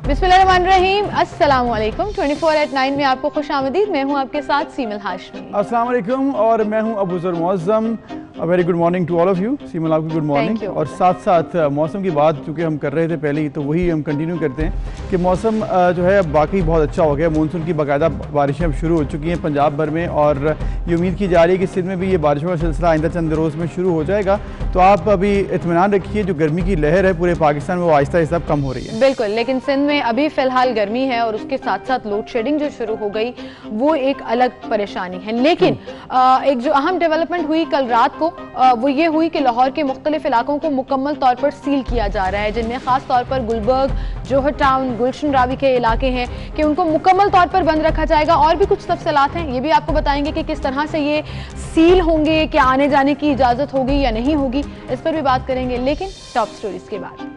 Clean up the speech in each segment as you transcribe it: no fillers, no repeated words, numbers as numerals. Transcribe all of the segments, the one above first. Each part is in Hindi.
बिस्मिल्लाहिर्रहमानिर्रहीम, अस्सलाम वालेकुम। 24/9 में आपको खुश आमदीद। मैं हूँ आपके साथ सीमल हाशमी। अस्सलाम वालेकुम और मैं हूँ Abu Zar Muazzam. Very good morning to all of you. Seemal आपको गुड मॉर्निंग। और साथ साथ मौसम की बात चूँकि हम कर रहे थे पहले ही, तो वही हम कंटिन्यू करते हैं कि मौसम जो है बाकी बहुत अच्छा हो गया। मानसून की बाकायदा बारिशें अब शुरू हो चुकी हैं पंजाब भर में, और ये उम्मीद की जा रही है कि सिंध में भी ये बारिशों का सिलसिला आइंदा चंद रोज़ में शुरू हो जाएगा। तो आप अभी इत्मीनान रखिए, जो गर्मी की लहर है पूरे पाकिस्तान में वो आहिस्ता आहिस्ता कम हो रही है। बिल्कुल, लेकिन सिंध में अभी फिलहाल गर्मी है और उसके साथ साथ लोड शेडिंग जो शुरू हो गई वो एक अलग परेशानी है। लेकिन एक जो अहम डेवलपमेंट हुई कल रात को, वो ये हुई कि लाहौर के मुख्तलिफ इलाकों को मुकम्मल तौर पर सील किया जा रहा है, जिनमें खास तौर पर गुलबर्ग, जोहर टाउन, गुलशन रावी के इलाके हैं कि उनको मुकम्मल तौर पर बंद रखा जाएगा। और भी कुछ तफसीलात हैं, ये भी आपको बताएंगे कि किस तरह से ये सील होंगे, क्या आने जाने की इजाजत होगी या नहीं होगी, इस पर भी बात करेंगे, लेकिन टॉप स्टोरीज के बाद।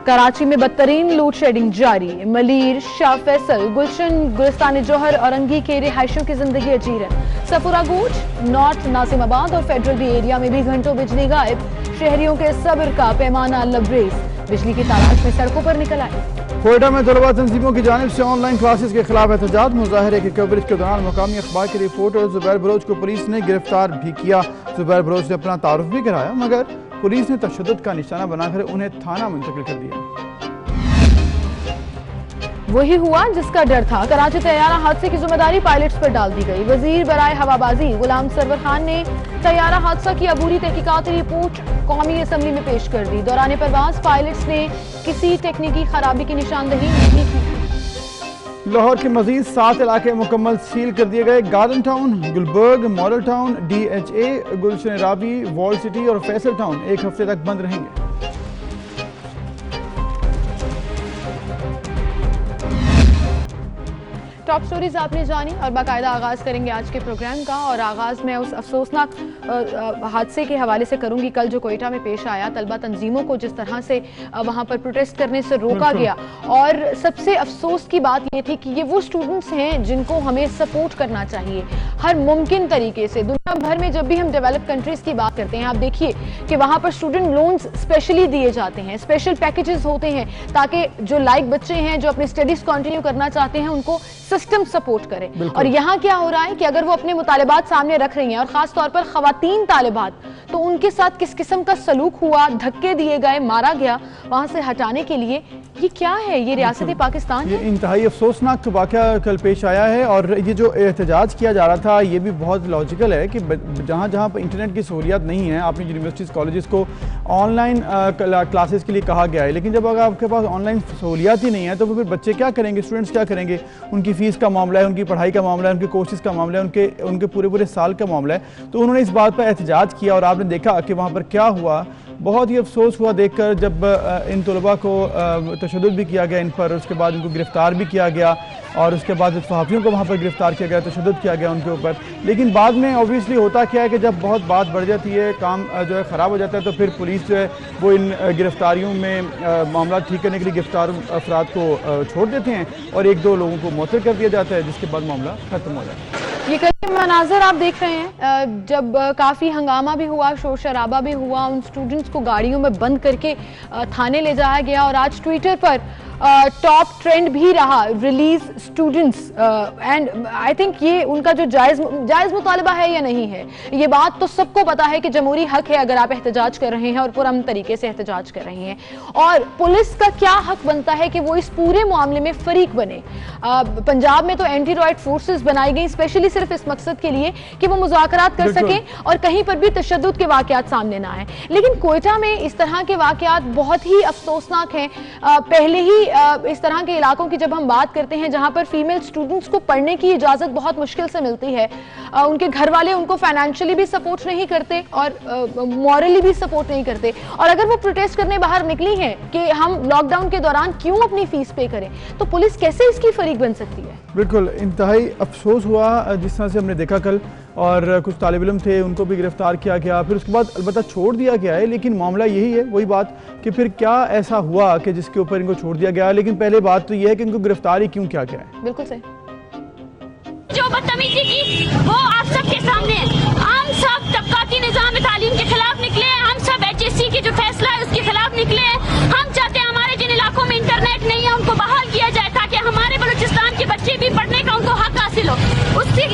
कराची में बदतरीन लोड शेडिंग जारी। मलीर, शाह फैसल, गुलशन, गुलिस्तान जोहर और अंगी के रिहायशियों की जिंदगी अजीर है। सपुरा गूज, नॉर्थ नासिमाबाद और फेडरल बी एरिया में भी घंटों बिजली गायब। शहरियों के सब्र का पैमाना लबरेज, बिजली की तलाश में सड़कों पर निकल आए। कोयटा में तलबा तंजीमों की जानिब से ऑनलाइन क्लासेस के खिलाफ एहतजाज। मुजाहरे की कवरेज के दौरान मकामी अखबार के रिपोर्टर जुबैर बलोच को पुलिस ने गिरफ्तार भी किया। जुबैर बलोच ने अपना तारुफ भी कराया, मगर पुलिस ने तशद्दुद का निशाना बनाकर उन्हें थाना मुंतकिल कर दिया। वही हुआ जिसका डर था। कराची तैयारा हादसे की जिम्मेदारी पायलट्स पर डाल दी गई। वजीर बराए हवाबाजी गुलाम सरवर खान ने तैयारा हादसा की अबूरी तहकीकाती रिपोर्ट कौमी असम्बली में पेश कर दी। दौरान परवाज पायलट्स ने किसी टेक्निकी खराबी की निशानदही नहीं की। लाहौर के मजीद 7 इलाके मुकम्मल सील कर दिए गए। Garden Town, Gulberg, Model Town, DHA, Gulshan Ravi, Wall City और फैसल टाउन 1 हफ्ते तक बंद रहेंगे। टॉप स्टोरीज आपने जानी और बाकायदा आगाज करेंगे आज के प्रोग्राम का। और आगाज मैं उस अफसोसनाक हादसे के हवाले से करूंगी कल जो कोयटा में पेश आया। तलबा तंजीमों को जिस तरह से वहां पर प्रोटेस्ट करने से रोका गया, और सबसे अफसोस की बात यह थी कि ये वो स्टूडेंट्स हैं जिनको हमें सपोर्ट करना चाहिए हर मुमकिन तरीके से। दुनिया भर में जब भी हम डेवलप कंट्रीज की बात करते हैं, आप देखिए कि वहां पर स्टूडेंट लोन्स स्पेशली दिए जाते हैं, स्पेशल पैकेजेस होते हैं, ताकि जो लाइक बच्चे हैं जो अपनी स्टडीज कंटिन्यू करना चाहते हैं उनको सिस्टम सपोर्ट करे। और यहाँ क्या हो रहा है कि अगर वो अपने मुतालिबात सामने रख रही हैं, और खास तौर पर खवातीन तालिबात, तो उनके साथ किस किस्म का सलूक हुआ, धक्के दिए गए, मारा गया, वहां से हटाने के लिए ये क्या है? ये रियासत पाकिस्तान ये इंतहाई अफसोसनाक वाक़या कल पेश आया है। और ये जो एहतजाज किया जा रहा था ये भी बहुत लॉजिकल है कि जहाँ जहाँ पर इंटरनेट की सहूलियत नहीं है, आपने यूनिवर्सिटीज़ कॉलेजेस को ऑनलाइन क्लासेस के लिए कहा गया है, लेकिन जब अगर आपके पास ऑनलाइन सहूलियत ही नहीं है तो फिर बच्चे क्या करेंगे, स्टूडेंट्स क्या करेंगे? उनकी फ़ीस का मामला है, उनकी पढ़ाई का मामला है, उनके कोर्सेज का मामला है, उनके पूरे साल का मामला है। तो उन्होंने इस बात पर एहतजाज किया और आपने देखा कि वहाँ पर क्या हुआ। बहुत ही अफसोस हुआ देखकर जब इन तलबा को तशद्दुद भी किया गया इन पर, उसके बाद उनको गिरफ़्तार भी किया गया, और उसके बाद सहाफ़ियों को वहाँ पर गिरफ़्तार किया गया, तशद्दुद किया गया उनके ऊपर। लेकिन बाद में ऑब्वियसली होता क्या है कि जब बहुत बात बढ़ जाती है, काम जो है ख़राब हो जाता है, तो फिर पुलिस जो है वो इन गिरफ़्तारियों में मामला ठीक करने के लिए गिरफ़्तार अफराद को छोड़ देते हैं और 1-2 लोगों को मुअत्तल कर दिया जाता है, जिसके बाद मामला ख़त्म हो जाता है। ये कई मनाज़र आप देख रहे हैं, जब काफ़ी हंगामा भी हुआ, शोर शराबा भी हुआ, उन स्टूडेंट्स को गाड़ियों में बंद करके थाने ले जाया गया। और आज ट्विटर पर टॉप ट्रेंड भी रहा release students, and I think ये उनका जो जायज़ मुतालबा है या नहीं है, ये बात तो सबको पता है कि जमहूरी हक है अगर आप एहतजाज कर रहे हैं और पुरअमन तरीके से एहतजाज कर रहे हैं। और पुलिस का क्या हक बनता है कि वो इस पूरे मामले में फरीक बने। पंजाब में तो एंटी रॉयट फोर्सेस बनाई गई स्पेशली सिर्फ इस मकसद के लिए कि वो मुज़ाकरात कर सकें और कहीं पर भी तशद्दुद के वाक़यात सामने ना आए। लेकिन कोयटा में इस तरह के वाक़यात बहुत ही अफसोसनाक हैं। पहले ही इस तरह के इलाकों की जब हम बात करते हैं जहां पर फीमेल स्टूडेंट्स को पढ़ने की इजाजत बहुत मुश्किल से मिलती है, उनके घर वाले उनको फाइनेंशियली भी सपोर्ट नहीं करते और मॉरली भी सपोर्ट नहीं करते, और अगर वो प्रोटेस्ट करने बाहर निकली हैं कि हम लॉकडाउन के दौरान क्यों अपनी फीस पे करें, तो पुलिस कैसे इसकी फरीक बन सकती है? बिल्कुल इंतहाई अफसोस हुआ जिस तरह से हमने देखा कल और कुछ तालिब इल्म थे उनको भी गिरफ्तार किया गया, फिर उसके बाद अलबत्ता छोड़ दिया गया है। लेकिन मामला यही है, वही बात कि फिर क्या ऐसा हुआ कि जिसके ऊपर इनको छोड़ दिया गया। लेकिन पहले बात तो यह है कि इनको गिरफ्तार ही क्यों किया गया है। बिल्कुल सही। जो बदतमीजी की वो आप सबके सामने है। हम सब तबकाती निजाम तालीम के खिलाफ निकले हैं, हम सब HSC की जो फैसला है उसके खिलाफ निकले हैं। हम चाहते हैं हमारे जिन इलाकों में इंटरनेट नहीं है उनको बहाल किया जाए ताकि हमारे बलूचिस्तान के बच्चे भी पढ़ने का उनको हक हासिल हो।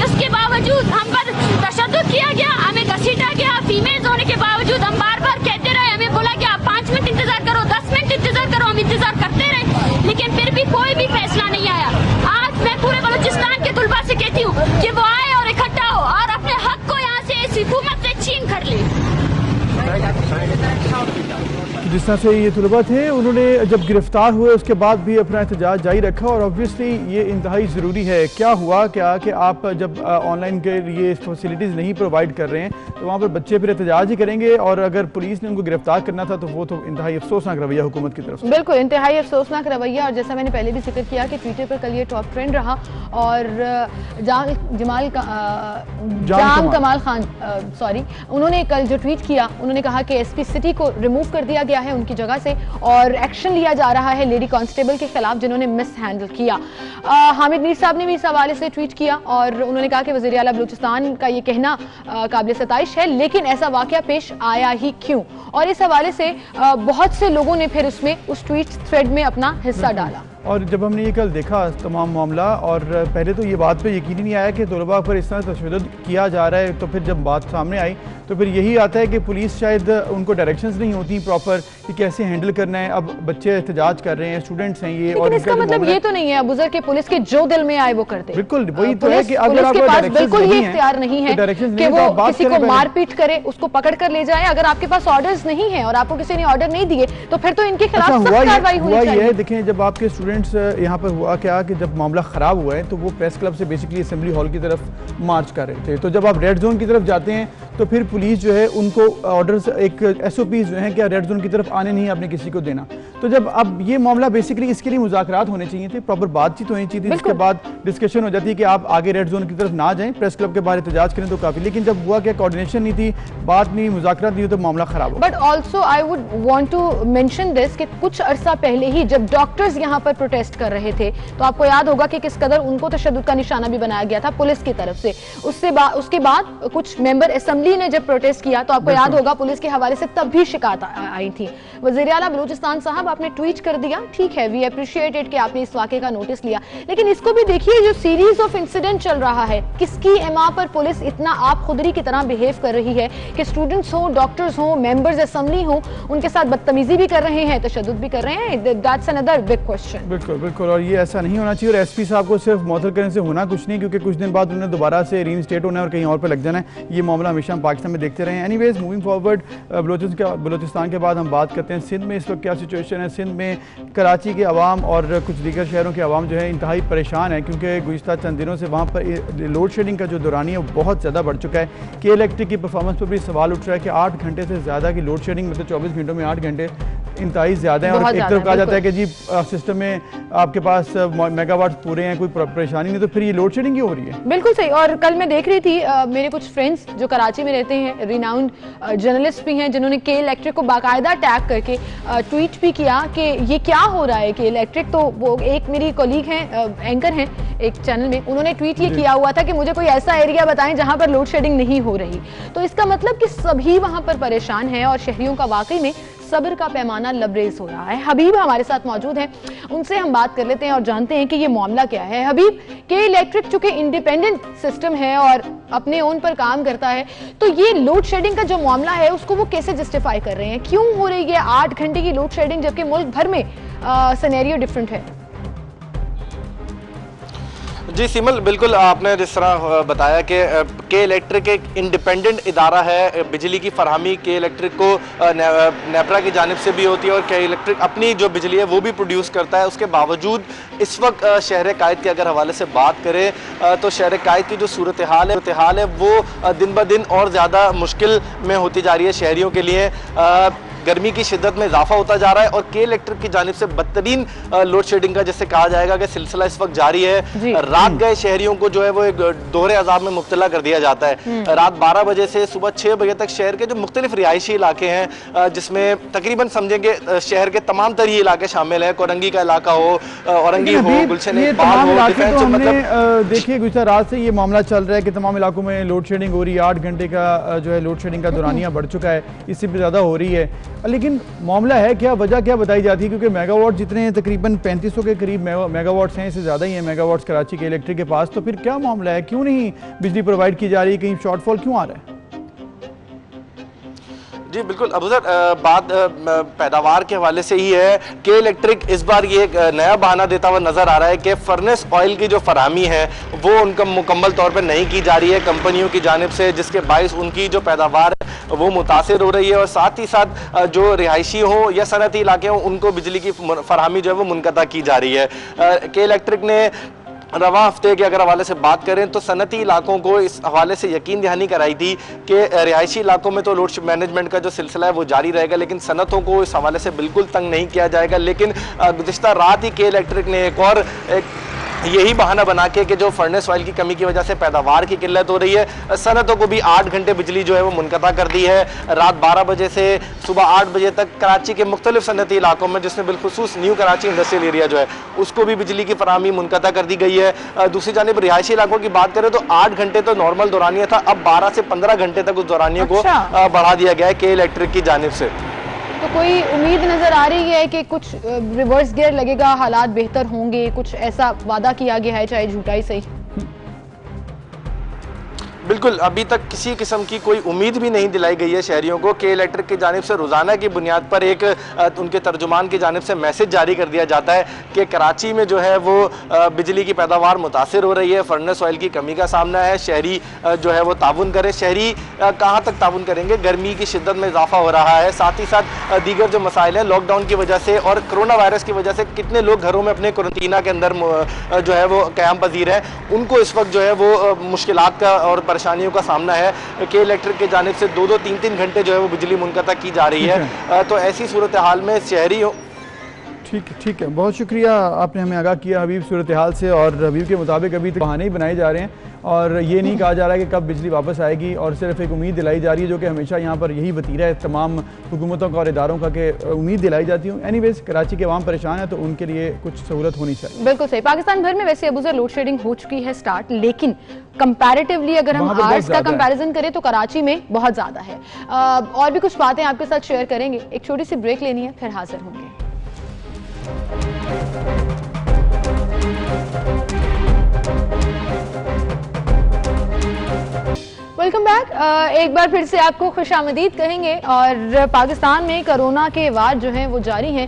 उसके बावजूद हम पर तशद्दुद किया गया, हमें घसीटा गया। फीमेल्स होने के बावजूद हम बार बार कहते रहे, हमें बोला गया 5 मिनट इंतजार करो, 10 मिनट इंतजार करो, हम इंतजार करते रहे, लेकिन फिर भी कोई भी फैसला नहीं आया। आज मैं पूरे बलूचिस्तान के तुलबा से कहती हूँ कि वो आए और इकट्ठा हो और अपने हक को यहाँ से इस हुकूमत से छीन कर ले। जिस तरह से ये तलबा थे उन्होंने जब गिरफ्तार हुए उसके बाद भी अपना एहतजाज जारी रखा, और ऑब्वियसली ये इंतहाई ज़रूरी है। क्या हुआ क्या कि आप जब ऑनलाइन के लिए फैसिलिटीज़ नहीं प्रोवाइड कर रहे हैं तो वहाँ पर बच्चे फिर एहतजाज ही करेंगे, और अगर पुलिस ने उनको गिरफ्तार करना था तो वो तो इंतहाई अफसोसनाक रवैया हुकूमत की तरफ से। बिल्कुल इंतहाई अफसोसनाक रवैया। और जैसा मैंने पहले भी जिक्र किया कि ट्विटर पर कल ये टॉप ट्रेंड रहा, और जाम कमाल खान उन्होंने कल जो ट्वीट किया, उन्होंने कहा कि SP सिटी को रिमूव कर दिया गया है उनकी जगह से, और एक्शन लिया जा रहा है लेडी कांस्टेबल के खिलाफ जिन्होंने मिस हैंडल किया। हामिद मीर साहब ने भी इस हवाले से ट्वीट किया और उन्होंने कहा कि वज़ीर आला बलूचिस्तान का ये कहना काबिल सताइश है, लेकिन ऐसा वाकया पेश आया ही क्यों। और इस हवाले से बहुत से लोगों ने फिर उसमें उस ट्वीट थ्रेड में अपना हिस्सा डाला। और जब हमने ये कल देखा तमाम मामला, और पहले तो ये बात पे यकीन ही नहीं आया कि तलबा पर इस तरह तशद्दुद किया जा रहा है, तो फिर जब बात सामने आई तो फिर यही आता है कि पुलिस शायद उनको डायरेक्शंस नहीं होती प्रॉपर कि कैसे हैंडल करना है। अब बच्चे एहतजाज कर रहे हैं, स्टूडेंट्स हैं ये, और इसका मतलब ये तो नहीं है अबूजर के पुलिस के जो दिल में आए वो करते। बिल्कुल वही तो है कि अगर आपके पास बिल्कुल ये इख्तियार नहीं है कि वो किसी को मारपीट करे, उसको पकड़ कर ले जाए। अगर आपके पास ऑर्डर्स नहीं है और आपको किसी ने ऑर्डर नहीं दिए तो फिर तो इनके खिलाफ सख्त कार्रवाई होनी चाहिए। देखें जब आपके स्टूडेंट्स यहाँ पर हुआ क्या कि जब मामला खराब हुआ है तो वो प्रेस क्लब से बेसिकली असेंबली हॉल की तरफ मार्च कर रहे थे, तो जब आप रेड जोन की तरफ जाते हैं तो फिर पुलिस जो है उनको ऑर्डर्स, एक SOPs जो हैं कि रेड जोन की तरफ आने नहीं आपने किसी को देना। तो जब अब ये मामला बेसिकली इसके लिए मुज़ाकरात होने चाहिए थे, प्रॉपर बातचीत होनी चाहिए थी, इसके बाद डिस्कशन हो जाती है कि आप आगे रेड जोन की तरफ ना जाएं, प्रेस क्लब के बाहर एहतजाज करें तो काफ़ी। लेकिन जब हुआ क्या कोऑर्डिनेशन नहीं थी, बात नहीं, मुज़ाकरात नहीं, तो मामला खराब हो। But also I would want to mention this कि कुछ अरसा पहले ही जब डॉक्टर्स यहाँ पर प्रोटेस्ट कर रहे थे तो आपको याद होगा कि किस कदर उनको तशद्दुद का निशाना भी बनाया गया था पुलिस की तरफ से। उसके बाद कुछ मेंबर असेंबली ने जब प्रोटेस्ट किया तो आपको याद होगा पुलिस के हवाले से तब भी शिकायत आई थी। वज़ीर आला बलूचिस्तान साहब आपने ट्वीट कर दिया, ठीक है, वी अप्रिशिएटेड कि आपने इस वाक़े का नोटिस लिया, लेकिन इसको भी देखिए जो सीरीज ऑफ इंसिडेंट चल रहा है, किसकी एमा पर पुलिस इतना आप खुदरी की तरह बिहेव कर रही है कि स्टूडेंट्स हो, डॉक्टर्स हो, मेंबर्स असेंबली हो, उनके साथ बदतमीजी भी कर रहे हैं, तशद्दुद भी कर रहे हैं। That's another big question. बिल्कुल बिल्कुल, और ये ऐसा नहीं होना चाहिए। और SP साहब को सिर्फ मौतल करने से होना कुछ नहीं, क्योंकि कुछ दिन बाद उन्होंने दोबारा से रीइंस्टेट होना है और कहीं और पर लग जाना है। ये मामला हमेशा हम पाकिस्तान में देखते रहे हैं। एनीवेज मूविंग फॉरवर्ड, बलूचिस्तान के बाद हम बात करते हैं सिंध में इस वक्त क्या सिचुएशन है। सिंध में कराची के अवाम और कुछ दीगर शहरों के अवाम जो है इंतहाई परेशान है, क्योंकि गुज़िश्ता चंद दिनों से वहाँ पर लोड शेडिंग का जो दौरानी है वो बहुत ज़्यादा बढ़ चुका है। के इलेक्ट्रिक की परफॉर्मेंस पर भी सवाल उठ रहा है कि 8 घंटे से ज़्यादा की लोड शेडिंग, मतलब 24 घंटों में 8 घंटे इंतहाई ज़्यादा है। और एक तरफ कहा जाता है कि जी सिस्टम में आपके पास मेगावाट पूरे हैं, कोई परेशानी नहीं, तो फिर ये लोड शेडिंग क्यों हो रही है? बिल्कुल सही। और कल मैं देख रही थी मेरे कुछ फ्रेंड्स जो कराची में रहते हैं, रिनाउंड जर्नलिस्ट भी हैं, जिन्होंने के इलेक्ट्रिक को बाकायदा टैग करके ट्वीट भी किया कि ये क्या हो रहा है के इलेक्ट्रिक। तो वो एक मेरी कॉलीग हैं, एंकर हैं एक चैनल में, उन्होंने ट्वीट ये किया हुआ था कि मुझे कोई ऐसा एरिया बताएं जहां पर लोड शेडिंग नहीं हो रही। तो इसका मतलब कि सभी वहां पर परेशान हैं और शहरियों का वाकई में सब्र का पैमाना लबरेज हो रहा है। हबीब हमारे साथ मौजूद हैं, उनसे हम बात कर लेते हैं और जानते हैं कि ये मामला क्या है। हबीब, के इलेक्ट्रिक चूंकि इंडिपेंडेंट सिस्टम है और अपने ओन पर काम करता है, तो ये लोड शेडिंग का जो मामला है उसको वो कैसे जस्टिफाई कर रहे हैं? क्यों हो रही है 8 घंटे की लोड शेडिंग जबकि मुल्क भर में सिनेरियो डिफरेंट है? जी सिमल, बिल्कुल आपने जिस तरह बताया कि के इलेक्ट्रिक एक इंडिपेंडेंट इदारा है, बिजली की फरहमी के इलेक्ट्रिक को नेपरा की जानिब से भी होती है और के इलेक्ट्रिक अपनी जो बिजली है वो भी प्रोड्यूस करता है। उसके बावजूद इस वक्त शहर कायद के अगर हवाले से बात करें तो शहर कायद की जो सूरत हाल है वो दिन ब दिन और ज़्यादा मुश्किल में होती जा रही है शहरियों के लिए। गर्मी की शिद्दत में इजाफा होता जा रहा है और के इलेक्ट्रिक की जानिब से बदतरीन लोड शेडिंग का जिससे कहा जाएगा कि सिलसिला इस वक्त जारी है। रात गए शहरियों को जो है वो एक दोहरे अजाब में मुब्तला कर दिया जाता है। रात 12 बजे से सुबह 6 बजे तक शहर के जो मुख्तलिफ रिहायशी इलाके हैं जिसमें तकरीबन समझेंगे शहर के तमाम तर ये इलाके शामिल है, कोरंगी का इलाका हो, औरंगी हो, गुलशन इकबाल हो, डिफेंस हो, मतलब देखिए गुज़श्ता रात से ये मामला चल रहा है कि तमाम इलाकों में लोड शेडिंग हो रही है। 8 घंटे का जो है लोड शेडिंग का दौरानिया बढ़ चुका है, इससे भी ज़्यादा हो रही है। लेकिन मामला है क्या, वजह क्या बताई जाती है? क्योंकि मेगावाट जितने हैं तकरीबन 3500 के करीब मेगावाट्स हैं, इससे ज़्यादा ही है मेगावाट्स कराची के इलेक्ट्रिक के पास। तो फिर क्या मामला है, क्यों नहीं बिजली प्रोवाइड की जा रही है, कहीं शॉर्टफॉल क्यों आ रहा है? जी बिल्कुल अबूजर, बात पैदावार के हवाले से ही है कि इलेक्ट्रिक इस बार ये एक नया बहाना देता हुआ नजर आ रहा है कि फर्नेस ऑयल की जो फराहमी है वो उनका मुकम्मल तौर पर नहीं की जा रही है कंपनियों की जानिब से, जिसके बाइस उनकी जो पैदावार है वो मुतासिर हो रही है और साथ ही साथ जो रिहायशी हो या सनती इलाके हों उनको बिजली की फराहमी जो है वो मुनक़ता की जा रही है। के इलेक्ट्रिक ने रवा हफ्ते के अगर हवाले से बात करें तो सनती इलाकों को इस हवाले से यकीन दहानी कराई थी कि रिहायशी इलाकों में तो लोड मैनेजमेंट का जो सिलसिला है वो जारी रहेगा, लेकिन सनतों को इस हवाले से बिल्कुल तंग नहीं किया जाएगा। लेकिन गुज़िश्ता रात ही के इलेक्ट्रिक ने एक और यही बहाना बना के कि जो फर्नेस ऑयल की कमी की वजह से पैदावार की किल्लत हो रही है, सनतों को भी 8 घंटे बिजली जो है वो मुनक़ता कर दी है। रात 12 बजे से सुबह 8 बजे तक कराची के मुख्तलिफ सनती इलाकों में, जिसमें बिलखुसूस न्यू कराची इंडस्ट्रियल एरिया जो है उसको भी बिजली की फराहमी मुनक़ता कर दी गई है। दूसरी जानिब रिहायशी इलाकों की बात करें तो 8 घंटे तो नॉर्मल दौरानिया था, अब 12 से 15 घंटे तक उस दौरानिया को बढ़ा दिया गया है के इलेक्ट्रिक की जानिब से। तो कोई उम्मीद नजर आ रही है कि कुछ रिवर्स गियर लगेगा, हालात बेहतर होंगे, कुछ ऐसा वादा किया गया है चाहे झूठा ही सही? बिल्कुल अभी तक किसी किस्म की कोई उम्मीद भी नहीं दिलाई गई है शहरियों को। के इलेक्ट्रिक की जानिब से रोज़ाना की बुनियाद पर एक उनके तर्जुमान की जानिब से मैसेज जारी कर दिया जाता है कि कराची में जो है वो बिजली की पैदावार मुतासिर हो रही है, फर्नेस ऑयल की कमी का सामना है, शहरी जो है वो ताउन करें। शहरी कहाँ तक ताउन करेंगे, गर्मी की शिद्दत में इजाफा हो रहा है, साथ ही साथ दीगर जो मसाइल हैं लॉकडाउन की वजह से और कोरोना वायरस की वजह से कितने लोग घरों में अपने क्वारंटीना के अंदर जो है वो क़याम पजीर हैं, उनको इस वक्त जो है वो मुश्किलात का और परेशानियों का सामना है। के इलेक्ट्रिक की जानिब से 2-2, 3-3 घंटे जो है वो बिजली मुनक़ता की जा रही है। तो ऐसी सूरत हाल में शहरी ठीक है, बहुत शुक्रिया आपने हमें आगाह किया हबीब सूरत हाल से। और हबीब के मुताबिक अभी तक बहाने ही बनाए जा रहे हैं और ये नहीं कहा जा रहा है कि कब बिजली वापस आएगी, और सिर्फ एक उम्मीद दिलाई जा रही है जो कि हमेशा यहाँ पर यही वतीरा है तमाम हुकूमतों का और इदारों का कि उम्मीद दिलाई जाती हूँ। एनीवेज कराची के अवाम परेशान है तो उनके लिए कुछ सहूलत होनी चाहिए। बिल्कुल सही। पाकिस्तान भर में वैसे अबूजर लोड शेडिंग हो चुकी है स्टार्ट, लेकिन कंपैरेटिवली अगर हम आवर्स का कंपैरिजन करें तो कराची में बहुत ज़्यादा है। और भी कुछ बातें आपके साथ शेयर करेंगे, एक छोटी सी ब्रेक लेनी है फिर हाजिर होंगे। Welcome back. एक बार फिर से आपको खुशामदीद कहेंगे। और पाकिस्तान में कोरोना के वार जो हैं वो जारी हैं।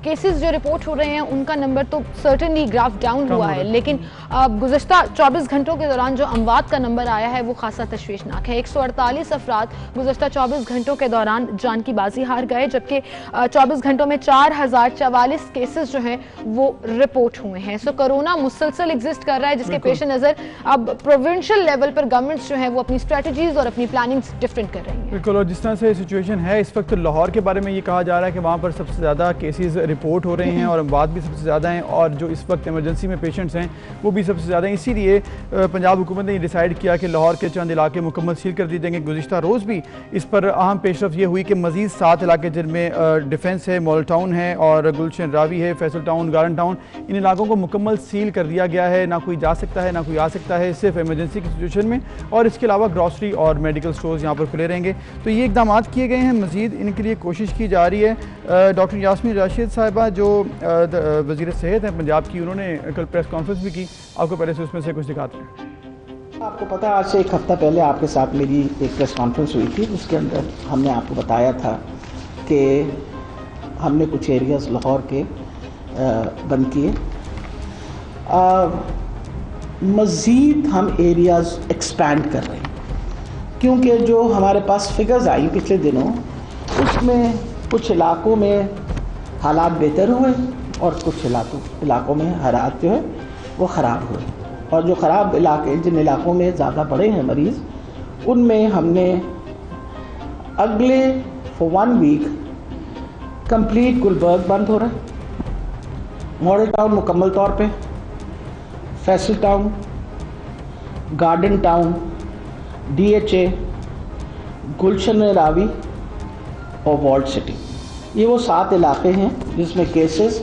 केसेस जो रिपोर्ट हो रहे हैं उनका नंबर तो सर्टेनली ग्राफ डाउन हुआ है, लेकिन गुज़श्ता 24 घंटों के दौरान जो अमवात का नंबर आया है वो खासा तशवीशनाक है। 148 अफराद गुज़श्ता 24 घंटों के दौरान जान की बाजी हार गए, जबकि 24 घंटों में 4044 केसेस जो हैं वो रिपोर्ट हुए हैं। सो कोरोना मुसलसल एग्जिस्ट कर रहा है, जिसके पेश नज़र अब प्रोविंशियल लेवल पर गवर्नमेंट्स जो हैं वो अपनी स्ट्रेटजीज और अपनी प्लानिंग्स डिफरेंट कर रही हैं। बिल्कुल, और जिस तरह से सिचुएशन है इस वक्त लाहौर के बारे में ये कहा जा रहा है कि वहाँ पर सबसे ज़्यादा केसेस रिपोर्ट हो रहे हैं और अमवात भी सबसे ज़्यादा हैं, और जो इस वक्त इमरजेंसी में पेशेंट्स हैं वो भी सबसे ज़्यादा हैं। इसीलिए पंजाब हुकूमत ने डिसाइड किया कि लाहौर के चंद इलाके मुकम्मल सील कर दिए जाएंगे। गुज़िश्ता रोज़ भी इस पर अहम पेशरफ ये हुई कि मज़ीद 7 इलाके जिनमें डिफेंस है, मॉल टाउन है और गुलशन रावी है, फैसल टाउन, गार्डन टाउन, इन इलाकों को मुकम्मल सील कर दिया गया है। ना कोई जा सकता है ना कोई आ सकता है, सिर्फ इमरजेंसी की सिचुएशन में, और इसके अलावा ग्रॉसरी और मेडिकल स्टोर्स यहाँ पर खुले रहेंगे। तो ये इकदाम किए गए हैं, मज़ीद इनके लिए कोशिश की जा रही है। डॉक्टर यास्मीन राशिद साहिबा जो वज़ीर सेहत हैं पंजाब की, उन्होंने कल प्रेस कॉन्फ्रेंस भी की, आपको पहले से उसमें से कुछ दिखाते हैं। आपको पता है आज से 1 हफ़्ता पहले आपके साथ मेरी एक प्रेस कॉन्फ्रेंस हुई थी, उसके अंदर हमने आपको बताया था कि हमने कुछ एरियाज़ लाहौर के बंद किए, मज़ीद हम एरियाज़ एक्सपैंड कर रहे हैं, क्योंकि जो हमारे पास फिगर्स आई पिछले दिनों उसमें कुछ इलाकों में हालात बेहतर हुए और कुछ इलाकों में हालात जो है वो ख़राब हुए, और जो ख़राब इलाके जिन इलाकों में ज़्यादा बड़े हैं मरीज़, उनमें हमने अगले फॉर 1 वीक कंप्लीट गुलबर्ग बंद हो रहा है, मॉडल टाउन मुकम्मल तौर पे, Faisal town, garden town, DHA, Gulshan Ravi और वॉल्ट सिटी, ये वो 7 इलाके हैं जिसमें केसेस,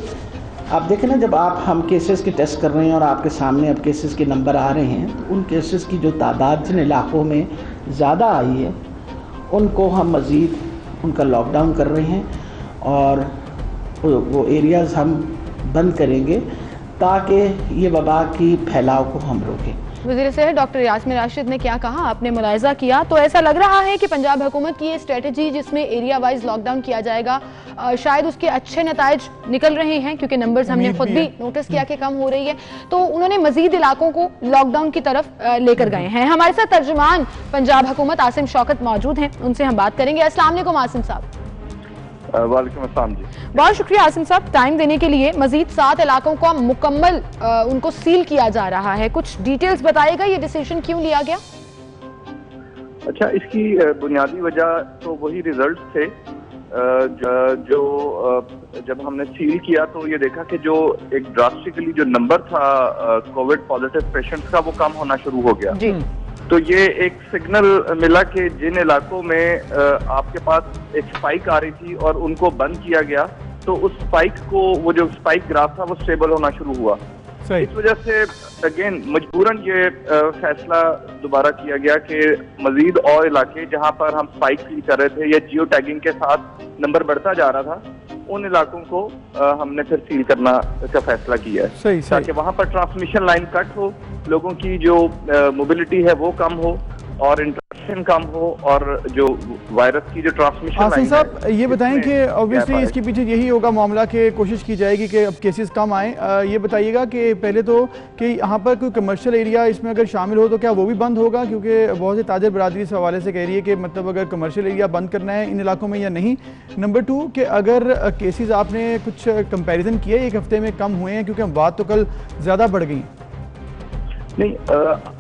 आप देखें ना, जब हम केसेस के टेस्ट कर रहे हैं और आपके सामने अब केसेस के नंबर आ रहे हैं, तो उन केसेस की जो तादाद जिन इलाकों में ज़्यादा आई है उनको हम मज़ीद उनका लॉकडाउन कर रहे हैं और वो एरियाज़ हम बंद करेंगे ताकि ये वबा की फैलाव को हम रोकें। वज़ीर सेहत डॉक्टर यास्मीन राशिद ने क्या कहा, आपने मुलाहिजा किया, तो ऐसा लग रहा है कि पंजाब हुकूमत की ये स्ट्रेटजी जिसमें एरिया वाइज लॉकडाउन किया जाएगा, शायद उसके अच्छे नताइज निकल रहे हैं, क्योंकि नंबर्स हमने खुद भी नोटिस किया कि कम हो रही है, तो उन्होंने मजीद इलाकों को लॉकडाउन की तरफ लेकर गए हैं। हमारे साथ तर्जुमान पंजाब हुकूमत आसिम शौकत मौजूद हैं, उनसे हम बात करेंगे। अस्सलाम वालेकुम आसिम साहब। वालेकुम अस्सलाम जी। बहुत शुक्रिया आसिम साहब टाइम देने के लिए। मजीद 7 इलाकों का मुकम्मल उनको सील किया जा रहा है, कुछ डिटेल्स बताइएगा, ये डिसीजन क्यों लिया गया? अच्छा, इसकी बुनियादी वजह तो वही रिजल्ट थे जो जब हमने सील किया तो ये देखा कि जो एक ड्रास्टिकली जो नंबर था कोविड पॉजिटिव पेशेंट्स का वो कम होना शुरू हो गया जी। तो ये एक सिग्नल मिला कि जिन इलाकों में आपके पास एक स्पाइक आ रही थी और उनको बंद किया गया, तो उस स्पाइक को, वो जो स्पाइक ग्राफ था वो स्टेबल होना शुरू हुआ। इस वजह से अगेन मजबूरन ये फैसला दोबारा किया गया कि मजीद और इलाके जहां पर हम स्पाइक फील कर रहे थे या जियो टैगिंग के साथ नंबर बढ़ता जा रहा था, उन इलाकों को हमने फिर सील करना का फैसला किया है ताकि वहां पर ट्रांसमिशन लाइन कट हो, लोगों की जो मोबिलिटी है वो कम हो और इंटरेक्शन कम हो और जो वायरस की जो ट्रांसमिशन आसिम साहब ये बताएं कि ऑब्वियसली इसके पीछे यही होगा मामला कि कोशिश की जाएगी कि अब केसेस कम आए। ये बताइएगा कि पहले तो कि यहाँ पर कोई कमर्शियल एरिया इसमें अगर शामिल हो तो क्या वो भी बंद होगा, क्योंकि बहुत से ताजर बरादरी इस हवाले से कह रही है कि मतलब अगर कमर्शियल एरिया बंद करना है इन इलाकों में या नहीं। नंबर 2 कि अगर केसेस आपने कुछ कंपेरिजन किया 1 हफ्ते में कम हुए हैं, क्योंकि बात तो कल ज़्यादा बढ़ गई नहीं,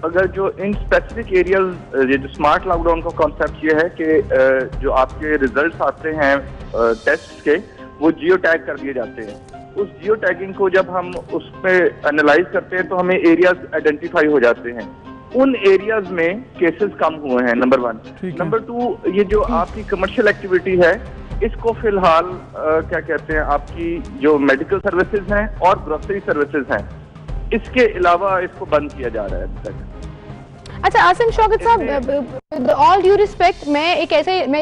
अगर जो इन स्पेसिफिक एरियाज, ये जो स्मार्ट लॉकडाउन का कॉन्सेप्ट ये है कि जो आपके रिजल्ट्स आते हैं टेस्ट के वो जियो टैग कर दिए जाते हैं। उस जियो टैगिंग को जब हम उस पर एनालाइज करते हैं तो हमें एरियाज आइडेंटिफाई हो जाते हैं, उन एरियाज में केसेस कम हुए हैं, नंबर 1। नंबर 2, ये जो आपकी कमर्शियल एक्टिविटी है इसको फिलहाल क्या कहते हैं, आपकी जो मेडिकल सर्विसेज हैं और ग्रोसरी सर्विसेज हैं, इसके अलावा इसको बंद किया जा रहा है अभी तक। अच्छा आसिम शौकत साहब, ऑल ड्यू रिस्पेक्ट, मैं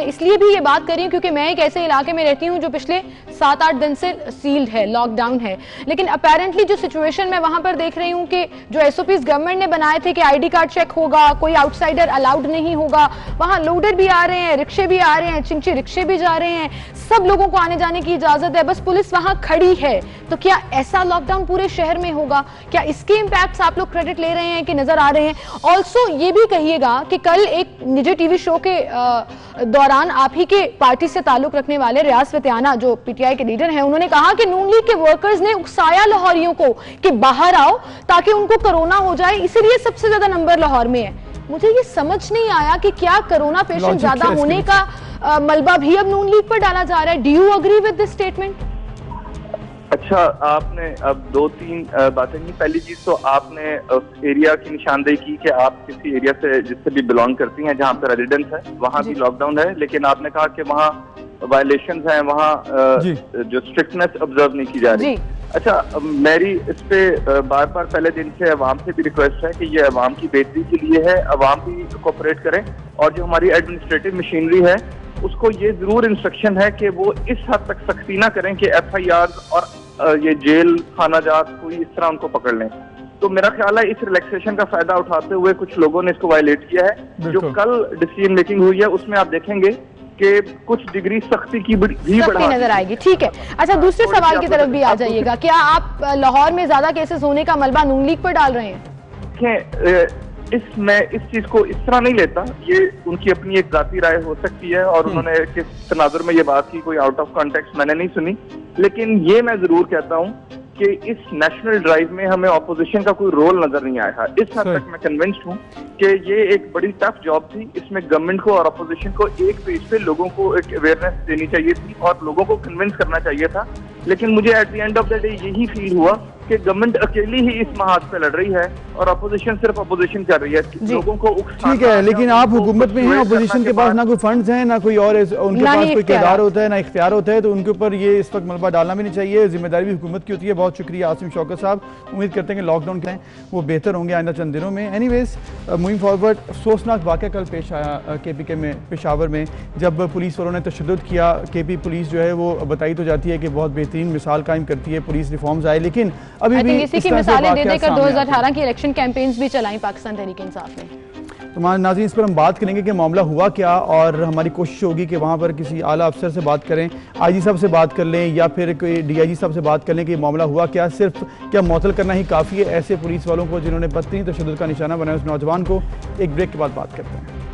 इसलिए भी ये बात कर रही हूँ क्योंकि मैं एक ऐसे इलाके में रहती हूँ जो पिछले 7-8 दिन से सील्ड है, लॉकडाउन है, लेकिन अपेरेंटली जो सिचुएशन मैं वहां पर देख रही हूँ कि जो SOPs गवर्नमेंट ने बनाए थे कि ID कार्ड चेक होगा, कोई आउटसाइडर अलाउड नहीं होगा, वहां लोडर भी आ रहे हैं, रिक्शे भी आ रहे हैं, चिंची रिक्शे भी जा रहे हैं, सब लोगों को आने जाने की इजाजत है, बस पुलिस वहां खड़ी है। तो क्या ऐसा लॉकडाउन पूरे शहर में होगा? क्या इसके इम्पैक्ट्स आप लोग क्रेडिट ले रहे हैं कि नजर आ रहे हैं? ऑल्सो ये भी कहिएगा कि कल एक निजी टीवी शो के दौरान आप ही के पार्टी से ताल्लुक रखने वाले रियाज फतेहाना जो PTI के लीडर हैं, उन्होंने कहा कि नून लीग के वर्कर्स ने उकसाया लाहौरियों को कि बाहर आओ ताकि उनको कोरोना हो जाए, इसीलिए सबसे ज्यादा नंबर लाहौर में है। मुझे ये समझ नहीं आया कि क्या कोरोना पेशेंट ज्यादा होने का मलबा भी अब नून लीग पर डाला जा रहा है। Do you agree with this statement? अच्छा, आपने अब 2-3 बातें की। पहली चीज तो आपने उस एरिया की निशानदेही की कि आप किसी एरिया से जिससे भी बिलोंग करती हैं जहां पर रेजिडेंस है वहां भी लॉकडाउन है, लेकिन आपने कहा कि वहां वायलेशंस हैं, वहां जो स्ट्रिक्टनेस ऑब्जर्व नहीं की जा रही। अच्छा, मेरी इस पे बार बार पहले दिन से अवाम से भी रिक्वेस्ट है कि ये अवाम की बेहतरी के लिए है, अवाम भी कोऑपरेट करें और जो हमारी एडमिनिस्ट्रेटिव मशीनरी है उसको ये जरूर इंस्ट्रक्शन है कि वो इस हद तक सख्ती ना करें कि FIR और ये जेल खाना जात कोई इस तरह उनको पकड़ लें। तो मेरा ख्याल है इस रिलैक्सेशन का फायदा उठाते हुए कुछ लोगों ने इसको वायलेट किया है। जो कल डिसीजन मेकिंग हुई है उसमें आप देखेंगे कि कुछ डिग्री सख्ती की भी बढ़ा नजर आएगी। ठीक है, अच्छा दूसरे सवाल की तरफ भी आ जाइएगा, क्या आप लाहौर में ज्यादा केसेस होने का मलबा नून लीग पर डाल रहे हैं? मैं इस चीज को इस तरह नहीं लेता, ये उनकी अपनी एक जाती राय हो सकती है और उन्होंने किस तनाजुर में ये बात की, कोई आउट ऑफ कॉन्टेक्स्ट मैंने नहीं सुनी, लेकिन ये मैं जरूर कहता हूँ कि इस नेशनल ड्राइव में हमें ऑपोजिशन का कोई रोल नजर नहीं आया है। इस हद तक मैं कन्विंस्ड हूँ कि ये एक बड़ी टफ जॉब थी। इसमें गवर्नमेंट को और ऑपोजिशन को एक पेज पे लोगों को एक अवेयरनेस देनी चाहिए थी और लोगों को कन्विंस करना चाहिए था। लेकिन मुझे at the end of the day यही फील हुआ कि गवर्नमेंट अकेली ही इस महाज पे लड़ रही है और अपोजिशन सिर्फ अपोजिशन कर रही है। लोगों को ठीक है, लेकिन आप हुकूमत में हैं, अपोजिशन के पास ना कोई फंड्स हैं, ना कोई और उनके पास कोई किरदार होता है, ना इख्तियार होता है, तो उनके ऊपर ये इस वक्त मलबा डालना भी नहीं चाहिए। जिम्मेदारी भी हुकूमत की होती है। बहुत शुक्रिया आसिम शौकत साहब। उम्मीद करते हैं कि लॉकडाउन के वो बेहतर होंगे आइंदा चंद दिनों में। एनीवेज मूविंग फॉरवर्ड, अफसोसनाक वाक़या कल पेश आया KPK में, पेशावर में, जब पुलिस वालों ने तशद्दुद किया। KP पुलिस जो है वो बताई तो जाती है कि बहुत बेहतरीन मिसाल कायम करती है, पुलिस रिफॉर्म्स आए, लेकिन अभी भी इसी की मिसालें दे देकर 2018 की इलेक्शन कैंपेन्स भी चलाई पाकिस्तान तहरीक इंसाफ ने। तो नाज़रीन, इस पर हम बात करेंगे कि मामला हुआ क्या, और हमारी कोशिश होगी कि वहाँ पर किसी आला अफसर से बात करें, IG साहब से बात कर लें, या फिर कोई DIG साहब से बात कर लें कि मामला हुआ क्या। सिर्फ क्या मौतल करना ही काफ़ी है ऐसे पुलिस वालों को जिन्होंने बदतरीन तशद्दुद का निशाना बनाया उस नौजवान को? एक ब्रेक के बाद बात करते हैं।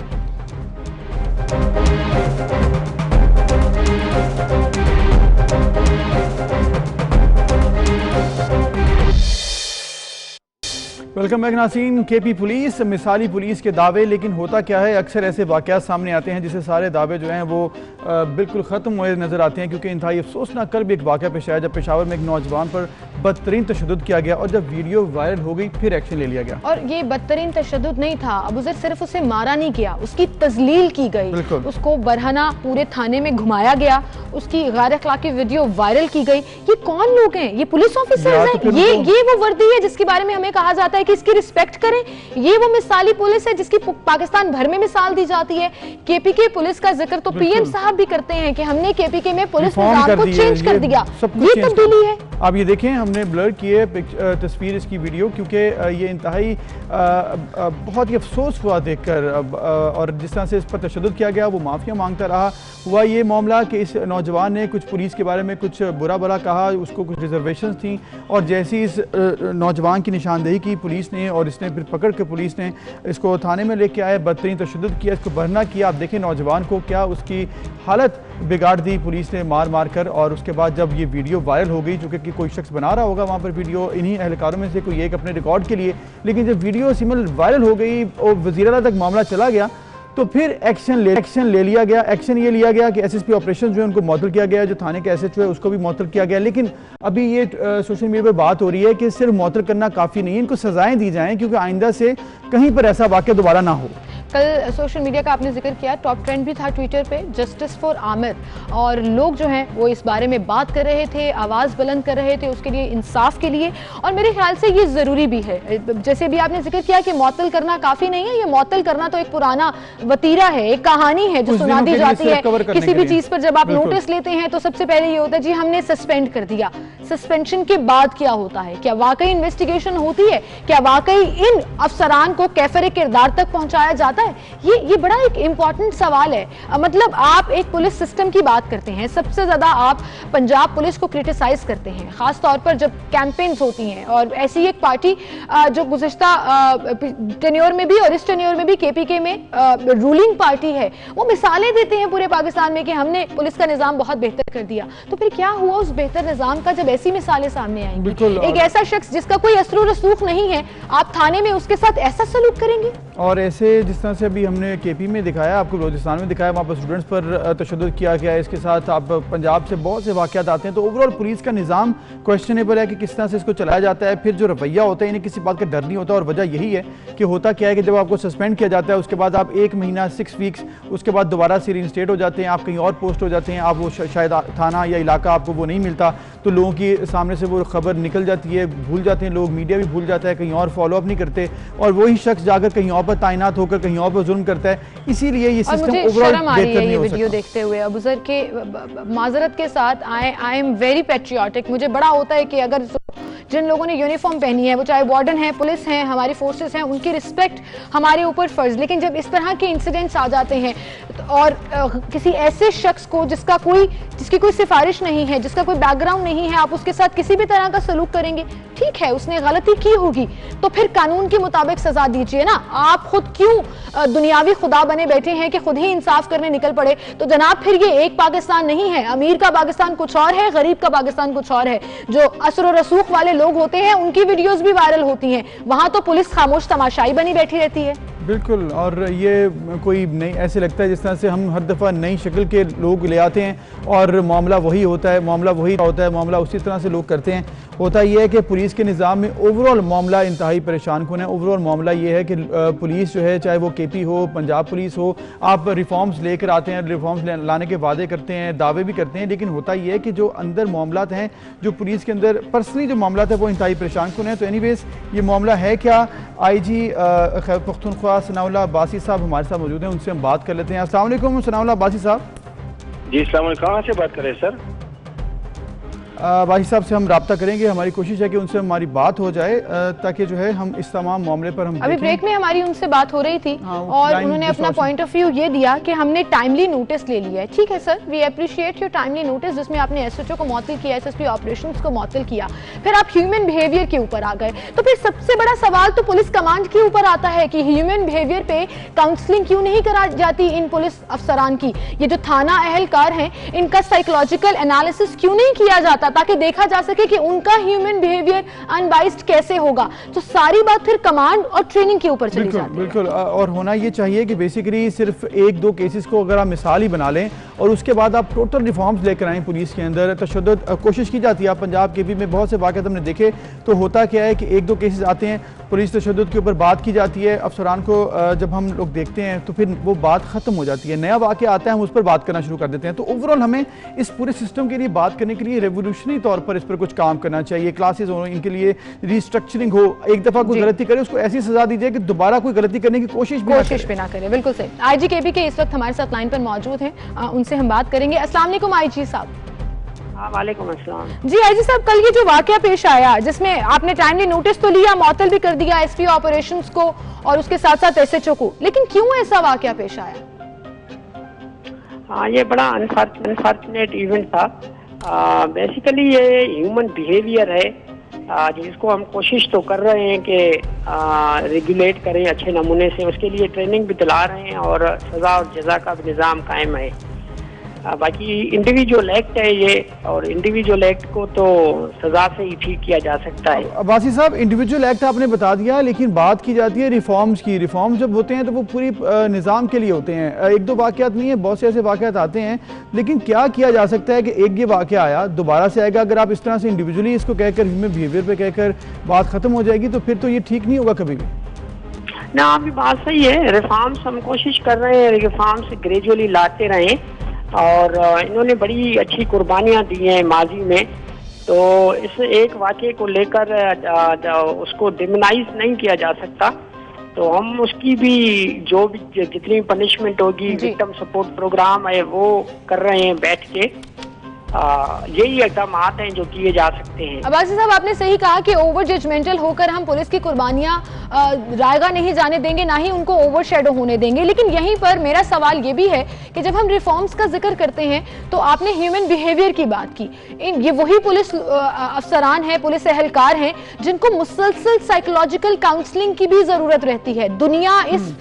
वेलकम बैक नाज़रीन। KP पुलिस, मिसाली पुलिस के दावे, लेकिन होता क्या है, अक्सर ऐसे वाक़यात सामने आते हैं जिससे सारे दावे जो हैं वो बिल्कुल ख़त्म हुए नज़र आते हैं। क्योंकि इंतहाई अफसोसनाक कल भी एक वाक़या पेश आया जब पेशावर में एक नौजवान पर बदतरीन तशद्दुद किया गया और जब वीडियो वायरल हो गई फिर एक्शन ले लिया गया। और ये बदतरीन तशद्दुद नहीं था अबूज़र, सिर्फ उसे मारा नहीं गया, उसकी तजलील की गई, उसको बरहना पूरे थाने में घुमाया गया, उसकी गैर अखलाकी वीडियो वायरल की गई। ये कौन लोग हैं? ये पुलिस ऑफिसर्स हैं? ये वो वर्दी है जिसके बारे में हमें कहा जाता है कि इसकी रिस्पेक्ट करें? ये वो मिसाली पुलिस है जिसकी पाकिस्तान भर में मिसाल दी जाती है? KPK पुलिस का जिक्र तो PM साहब भी करते हैं कि हमने KPK में पुलिस निजाम को चेंज कर दिया। ये तब्दीली है। आप ये देखें, हमने ब्लर की है तस्वीर इसकी वीडियो, क्योंकि ये इंतहाई बहुत ही अफसोस हुआ देखकर। और जिस तरह से इस पर तशद्दुद किया गया, वो माफ़िया मांगता रहा। हुआ ये मामला कि इस नौजवान ने कुछ पुलिस के बारे में कुछ बुरा भला कहा, उसको कुछ रिजर्वेशन थी, और जैसे इस नौजवान की निशानदेही की पुलिस ने और इसने फिर पकड़ के पुलिस ने इसको थाने में लेके आए, बदतरीन तशद्दुद किया, इसको भरना किया। आप देखें नौजवान को क्या उसकी हालत बिगाड़ दी पुलिस ने मार मार कर। और उसके बाद जब ये वीडियो वायरल हो गई, चूँकि कोई शख्स बना रहा होगा वहाँ पर वीडियो, इन्हीं एहलकारों में से कोई एक अपने रिकॉर्ड के लिए, लेकिन जब वीडियो सिमिल वायरल हो गई और वज़ीर आला तक मामला चला गया, तो फिर एक्शन ले लिया गया। एक्शन ये लिया गया कि SSP ऑपरेशन जो है उनको मुअत्तल किया गया, जो थाने के SHO है उसको भी मुअत्तल किया गया। लेकिन अभी ये सोशल मीडिया पर बात हो रही है कि सिर्फ मुअत्तल करना काफ़ी नहीं है, इनको सजाएं दी जाएं, क्योंकि आइंदा से कहीं पर ऐसा वाक़या दोबारा ना हो। कल सोशल मीडिया का आपने जिक्र किया, टॉप ट्रेंड भी था ट्विटर पे, जस्टिस फॉर आमिर, और लोग जो हैं वो इस बारे में बात कर रहे थे, आवाज़ बुलंद कर रहे थे उसके लिए, इंसाफ के लिए। और मेरे ख्याल से ये ज़रूरी भी है। जैसे भी आपने जिक्र किया कि मुअत्तल करना काफ़ी नहीं है, ये मुअत्तल करना तो एक पुराना वतीरा है, एक कहानी है जो सुना दी जाती है। किसी भी चीज़ पर जब आप नोटिस लेते हैं तो सबसे पहले ये होता है जी हमने सस्पेंड कर दिया। सस्पेंशन के बाद क्या होता है? क्या वाकई इन्वेस्टिगेशन होती है? क्या वाकई इन अफसरान को कैफरे किरदार तक पहुंचाया जाता है? ये बड़ा एक इंपॉर्टेंट सवाल है। मतलब आप एक पुलिस सिस्टम की बात करते हैं, सबसे ज्यादा आप पंजाब पुलिस को क्रिटिसाइज करते हैं, खास तौर पर जब कैंपेन्स होती हैं। और ऐसी एक पार्टी जो गुज़िश्ता टेन्योर में भी और इस टेन्योर में भी KPK में रूलिंग पार्टी है, वो मिसालें देते हैं पूरे पाकिस्तान में कि हमने पुलिस का निज़ाम बहुत बेहतर कर दिया। तो फिर क्या हुआ उस बेहतर निज़ाम का जब ऐसी मिसालें सामने आएंगी? एक ऐसा शख्स जिसका कोई असर रसूख नहीं है, आप थाने में उसके साथ ऐसा सलूक करेंगे? और ऐसे जिस तरह से अभी हमने KP में दिखाया, आपको बलोचिस्तान में दिखाया, वहाँ पर स्टूडेंट्स पर तशद्दुद किया गया। इसके साथ आप पंजाब से बहुत से वाक़यात आते हैं, तो ओवरऑल पुलिस का निज़ाम क्वेश्चनेबल है कि किस तरह से इसको चलाया जाता है। फिर जो रवैया होता है, इन्हें किसी बात का डर नहीं होता। और वजह यही है कि होता क्या है कि जब आपको सस्पेंड किया जाता है उसके बाद आप 1 महीना 6 वीक्स उसके बाद दोबारा से रीइंस्टेट हो जाते हैं, आप कहीं और पोस्ट हो जाते हैं, आप वो शायद थाना या इलाका आपको वो नहीं मिलता, तो लोगों की सामने से वो खबर निकल जाती है, भूल जाते हैं लोग, मीडिया भी भूल जाता है, कहीं और फॉलो अप नहीं करते, और वही शख्स जाकर कहीं और पर तैनात होकर कहीं और पर जुल्म करता है। इसीलिए ये सिस्टम ओवरऑल बेहतर नहीं हो सकता। वीडियो देखते हुए अबूज़र के माजरत के साथ आई एम वेरी पैट्रियाटिक, मुझे बड़ा होता है कि अगर जिन लोगों ने यूनिफॉर्म पहनी है, वो चाहे वार्डन है, पुलिस हैं, हमारी फोर्सेस हैं, उनकी रिस्पेक्ट हमारे ऊपर फर्ज। लेकिन जब इस तरह के इंसिडेंट्स आ जाते हैं और किसी ऐसे शख्स को जिसकी कोई सिफारिश नहीं है, जिसका कोई बैकग्राउंड नहीं है, आप उसके साथ किसी भी तरह का सलूक करेंगे, ठीक है उसने गलती की होगी तो फिर कानून के मुताबिक सजा दीजिए ना। आप खुद क्यों दुनियावी खुदा बने बैठे हैं कि खुद ही इंसाफ करने निकल पड़े? तो जनाब फिर ये एक पाकिस्तान नहीं है, अमीर का पाकिस्तान कुछ और है, गरीब का पाकिस्तान कुछ और है। जो असर और रसूख वाले लोग होते हैं उनकी वीडियोस भी वायरल होती हैं, वहां तो पुलिस खामोश तमाशाई बनी बैठी रहती है। बिल्कुल, और ये कोई नहीं, ऐसे लगता है जिस तरह से हम हर दफ़ा नई शक्ल के लोग ले आते हैं और मामला वही होता है, मामला उसी तरह से लोग करते हैं। होता यह है कि पुलिस के निज़ाम में ओवरऑल मामला इंतहाई परेशान कौन है। ओवरऑल मामला ये है कि पुलिस जो है, चाहे वो KP हो, पंजाब पुलिस हो, आप रिफॉर्म्स लेकर आते हैं, रिफॉर्म्स लाने के वादे करते हैं, दावे भी करते हैं, लेकिन होता यह है कि जो अंदर मामला हैं, जो पुलिस के अंदर पर्सनली जो मामला है वो इंतहाई परेशान कौन है। तो एनीवेज ये मामला है क्या, IG खैबर पख्तूनख्वा सनाउल्लाह अब्बासी साहब हमारे साथ मौजूद हैं, उनसे हम बात कर लेते हैं। अस्सलाम वालेकुम सनाउल्लाह अब्बासी साहब। जी अस्सलाम वालेकुम, कहाँ से बात कर रहे हैं सर? अब्बासी साहब से हम राब्ता करेंगे, हमारी कोशिश है कि उनसे हमारी बात हो जाए ताकि जो है हम इस तमाम मामले पर हम अभी ब्रेक में हमारी उनसे बात हो रही थी और उन्होंने अपना पॉइंट ऑफ व्यू ये दिया कि हमने टाइमली नोटिस ले लिया है। ठीक है sir, we appreciate your timely notice, जिसमें आपने SHO को मुअत्तल किया, SSP ऑपरेशंस को मुअत्तल किया, फिर आप ह्यूमन बिहेवियर के ऊपर आ गए। तो फिर सबसे बड़ा सवाल तो पुलिस कमांड के ऊपर आता है कि ह्यूमन बिहेवियर पे काउंसलिंग क्यों नहीं करा जाती इन पुलिस अफसरान की? ये जो थाना अहलकार हैं, इनका साइकोलॉजिकल एनालिसिस क्यों नहीं किया जाता ताकि देखा जा सके कि उनका ह्यूमन बिहेवियर अनबाइस्ड कैसे होगा? तो सारी बात फिर कमांड और ट्रेनिंग के ऊपर चली जाती है। बिल्कुल, और होना ये चाहिए कि बेसिकली सिर्फ 1-2 केसेस को अगर आप मिसाल ही बना लें और उसके बाद आप टोटल रिफॉर्म्स लेकर आएँ पुलिस के अंदर, तशद्दुद कोशिश की जाती है। आप पंजाब KP में बहुत से वाक़यात हमने देखे, तो होता क्या है कि 1-2 केसेस आते हैं, पुलिस तशद्दुद के ऊपर बात की जाती है, अफसरान को जब हम लोग देखते हैं तो फिर वो बात ख़त्म हो जाती है, नया वाक़या आता है, हम उस पर बात करना शुरू कर देते हैं। तो ओवरऑल हमें इस पूरे सिस्टम के लिए बात करने के लिए रेवोल्यूशनरी तौर पर इस पर कुछ काम करना चाहिए, क्लासेस हो, इनके लिए रिस्ट्रक्चरिंग हो, एक दफ़ा कोई गलती करे उसको ऐसी सजा दी जाए कि दोबारा कोई गलती करने की कोशिश भी ना करे। बिल्कुल सही। IG KP के इस वक्त हमारे साथ लाइन पर मौजूद हैं, उनसे हम बात करेंगे। अस्सलाम वालेकुम IG साहब। वालेकुम अस्सलाम। जी IG साहब, कल ये जो वाकया पेश आया जिसमें आपने टाइमली नोटिस तो लिया, मुअत्तल भी कर दिया SP ऑपरेशंस को और उसके साथ साथ SHO को, लेकिन क्यों ऐसा वाकया पेश आया? हाँ, ये बड़ा अनफॉर्चुनेट इवेंट था। बेसिकली ये ह्यूमन बिहेवियर है जिसको हम कोशिश तो कर रहे हैं कि रेगुलेट करें अच्छे नमूने से, उसके लिए ट्रेनिंग भी दिला रहे हैं और सज़ा और जज़ा का भी निज़ाम कायम है। बाकी इंडिविजुअल एक्ट है ये, और इंडिविजुअल एक्ट को तो सजा से ही ठीक किया जा सकता है। अब्बासी साहब, इंडिविजुअल एक्ट आपने बता दिया, लेकिन बात की जाती है रिफॉर्म्स की। रिफॉर्म्स जब होते हैं तो वो पूरी निज़ाम के लिए होते हैं, 1-2 वाक़यात नहीं है, बहुत से ऐसे वाक़यात आते हैं। लेकिन क्या किया जा सकता है कि एक ये वाक़या आया, दोबारा से आएगा? अगर आप इस तरह से इंडिविजुअली इसको कहकर, ह्यूमन बिहेवियर पे कहकर बात ख़त्म हो जाएगी तो फिर तो ये ठीक नहीं होगा कभी भी ना। आपकी बात सही है, रिफॉर्म्स हम कोशिश कर रहे हैं, रिफॉर्म्स ग्रेजुअली लाते रहें, और इन्होंने बड़ी अच्छी कुर्बानियां दी हैं माजी में। तो इस एक वाक़े को लेकर उसको डिमोनाइज नहीं किया जा सकता, तो हम उसकी भी जो भी जितनी पनिशमेंट होगी, विक्टिम सपोर्ट प्रोग्राम है वो कर रहे हैं बैठ के। यही इक़दाम हैं जो किए जा सकते हैं। अब्बासी साहब, आपने सही कहा कि ओवर जजमेंटल होकर हम पुलिस की कुर्बानियां रायगा नहीं जाने देंगे, ना ही उनको ओवर शेडो होने देंगे। लेकिन यहीं पर मेरा सवाल ये भी है कि जब हम रिफॉर्म्स का जिक्र करते हैं तो आपने ह्यूमन बिहेवियर की बात की, ये वही पुलिस अफसरान हैं, पुलिस एहलकार हैं जिनको मुसलसल साइकोलॉजिकल काउंसलिंग की भी जरूरत रहती है। दुनिया इस